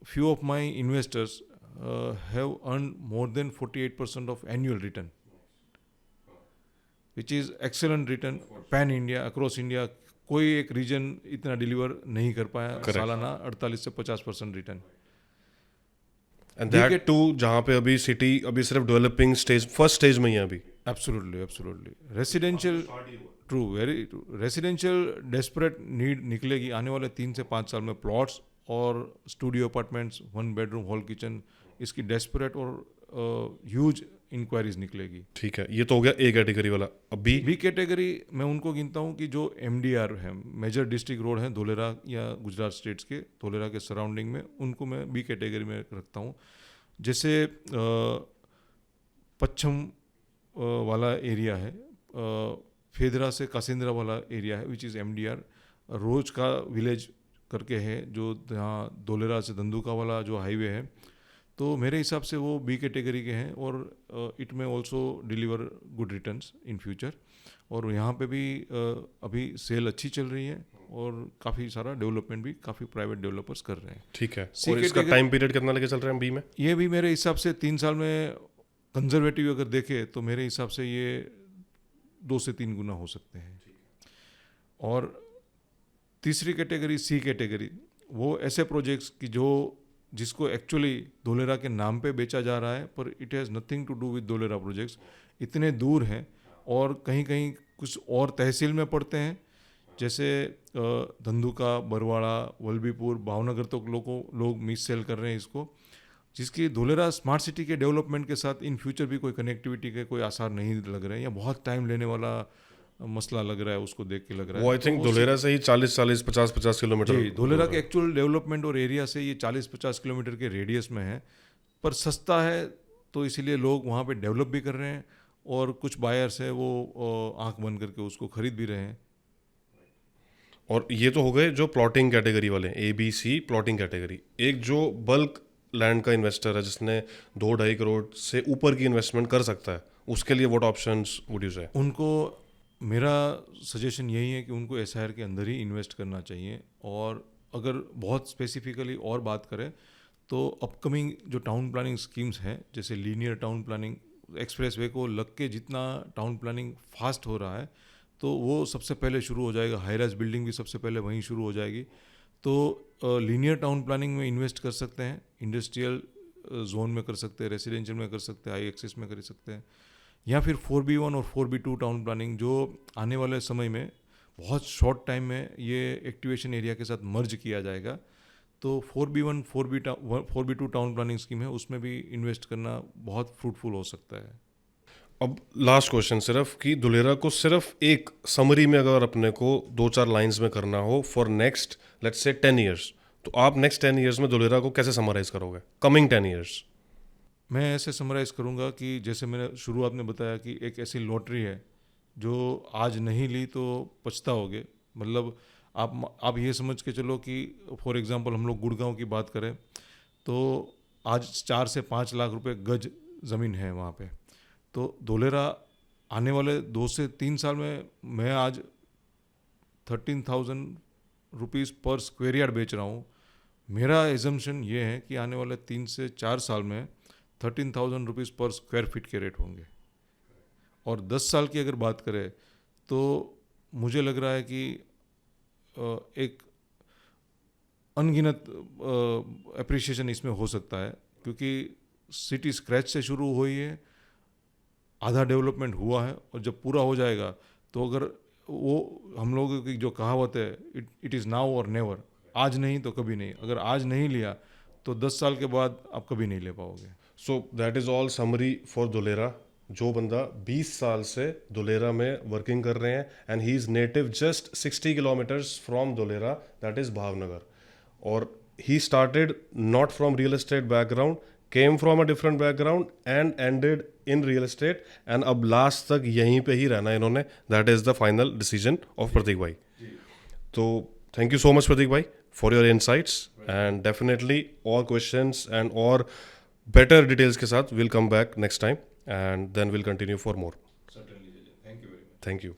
S2: few of my investors have earn more than 48% of annual return, which is excellent return pan India, across India. कोई एक रीजन इतना डिलीवर नहीं कर पाया सालाना 48 से 50% रिटर्न।
S1: एंड दैट टू जहाँ पे अभी सिटी अभी सिर्फ डेवलपिंग स्टेज, फर्स्ट स्टेज में ही है अभी।
S2: Absolutely absolutely, residential, true, very true. Residential desperate need निकलेगी आने वाले 3 से 5 साल में। प्लॉट्स और studio apartments, 1 bedroom hall kitchen, इसकी डेस्परेट और ह्यूज इंक्वायरीज निकलेगी।
S1: ठीक है, ये तो हो गया ए कैटेगरी वाला। अब बी
S2: कैटेगरी मैं उनको गिनता हूँ कि जो MDR है, मेजर डिस्ट्रिक्ट रोड है धोलेरा या गुजरात स्टेट्स के, धोलेरा के सराउंडिंग में, उनको मैं बी कैटेगरी में रखता हूँ। जैसे पश्चिम वाला एरिया है, फेदरा से कासिंद्रा वाला एरिया है विच इज़ MDR। रोज का विलेज करके है जो जहाँ धोलेरा से धंधुका वाला जो हाईवे है, तो मेरे हिसाब से वो बी कैटेगरी के हैं और इट में also deliver good returns in future. और यहाँ पे भी अभी सेल अच्छी चल रही है और काफ़ी सारा डेवलपमेंट भी काफ़ी प्राइवेट डेवलपर्स कर रहे हैं।
S1: ठीक है,
S2: सी
S1: और इसका
S2: कैटेगरी-
S1: टाइम पीरियड कितना लेके चल रहे हैं बी में?
S2: ये भी मेरे हिसाब से 3 साल में कंजर्वेटिव अगर देखे तो मेरे हिसाब से ये 2 से 3 गुना हो सकते हैं। और तीसरी कैटेगरी सी कैटेगरी, वो ऐसे प्रोजेक्ट्स की जो जिसको एक्चुअली धोलेरा के नाम पे बेचा जा रहा है, पर it has nothing to do with Dholera projects, इतने दूर हैं और कहीं कहीं कुछ और तहसील में पड़ते हैं, जैसे धंधुका, बरवाड़ा, वल्लभीपुर, भावनगर तक लोग मिस सेल कर रहे हैं इसको, जिसकी धोलेरा स्मार्ट सिटी के डेवलपमेंट के साथ इन फ्यूचर भी कोई कनेक्टिविटी के कोई आसार नहीं लग रहे हैं, या बहुत टाइम लेने वाला मसला लग रहा है, उसको देख के लग रहा है।
S1: वो आई थिंक धोलेरा से ही 40-40, 50-50 किलोमीटर।
S2: जी, धोलेरा के एक्चुअल डेवलपमेंट और एरिया से ये 40-50 किलोमीटर के रेडियस में है, पर सस्ता है, तो इसीलिए लोग वहाँ पे डेवलप भी कर रहे हैं और कुछ बायर्स है वो आंख बंद करके उसको खरीद भी रहे हैं।
S1: और ये तो हो गए जो प्लॉटिंग कैटेगरी वाले, ABC प्लॉटिंग कैटेगरी। एक जो बल्क लैंड का इन्वेस्टर है जिसने 2-2.5 करोड़ से ऊपर की इन्वेस्टमेंट कर सकता है, उसके लिए व्हाट ऑप्शंस वुड यू से?
S2: उनको मेरा सजेशन यही है कि उनको SIR के अंदर ही इन्वेस्ट करना चाहिए। और अगर बहुत स्पेसिफिकली और बात करें तो अपकमिंग जो टाउन प्लानिंग स्कीम्स हैं, जैसे linear town planning, express way को लग के जितना टाउन प्लानिंग फास्ट हो रहा है, तो वो सबसे पहले शुरू हो जाएगा। हाई राइज बिल्डिंग भी सबसे पहले वहीं शुरू हो जाएगी। तो लीनियर टाउन प्लानिंग में इन्वेस्ट कर सकते हैं, इंडस्ट्रियल जोन में कर सकते हैं, रेसिडेंशियल में कर सकते हैं, हाई एक्सेस में कर सकते हैं, या फिर 4B1 और 4B2 टाउन प्लानिंग, जो आने वाले समय में बहुत शॉर्ट टाइम में ये एक्टिवेशन एरिया के साथ मर्ज किया जाएगा। तो 4B1 4B2 town planning scheme है, उसमें भी इन्वेस्ट करना बहुत फ्रूटफुल हो सकता है।
S1: अब लास्ट क्वेश्चन सिर्फ कि धोलेरा को सिर्फ एक समरी में अगर अपने को 2-4 लाइंस में करना हो for next let's say 10 years, तो आप नेक्स्ट 10 ईयर्स में धोलेरा को कैसे समराइज करोगे, कमिंग 10 ईयर्स?
S2: मैं ऐसे समराइज़ करूँगा कि जैसे मैंने शुरुआत में बताया कि एक ऐसी लॉटरी है जो आज नहीं ली तो पछताओगे। मतलब आप ये समझ के चलो कि फॉर एग्जांपल हम लोग गुड़गांव की बात करें तो आज 4 से 5 लाख रुपए गज ज़मीन है वहाँ पे। तो धोलेरा आने वाले 2 से 3 साल में मैं आज 13,000 रुपीज़ पर स्क्वेयर यार्ड बेच रहा हूँ। मेरा एजम्पशन ये है कि आने वाले 3 से 4 साल में 13,000 रुपीज़ पर स्क्वायर फीट के रेट होंगे। और 10 साल की अगर बात करें तो मुझे लग रहा है कि एक अनगिनत एप्रिसिएशन इसमें हो सकता है, क्योंकि सिटी स्क्रैच से शुरू हुई है, आधा डेवलपमेंट हुआ है, और जब पूरा हो जाएगा तो अगर वो हम लोगों की जो कहावत है इट इज़ नाउ और नेवर, आज नहीं तो कभी नहीं, अगर आज नहीं लिया तो 10 साल के बाद आप कभी नहीं ले पाओगे।
S1: So that is all summary for Dholera. जो बंदा 20 साल से धुलेरा में वर्किंग कर रहे हैं and he is native just 60 kilometres from Dholera, that is Bhavnagar. और he started not from real estate background, came from a different background and ended in real estate, and अब लास्ट तक यहीं पे ही रहना है इन्होंने. That is the final decision of Pratik भाई. तो thank you so much Pratik भाई for your insights, and definitely और क्वेश्चंस एंड और बेटर डिटेल्स के साथ will come back next time, and then will continue for more.
S2: Certainly, Jajan. Thank you very much.
S1: Thank you.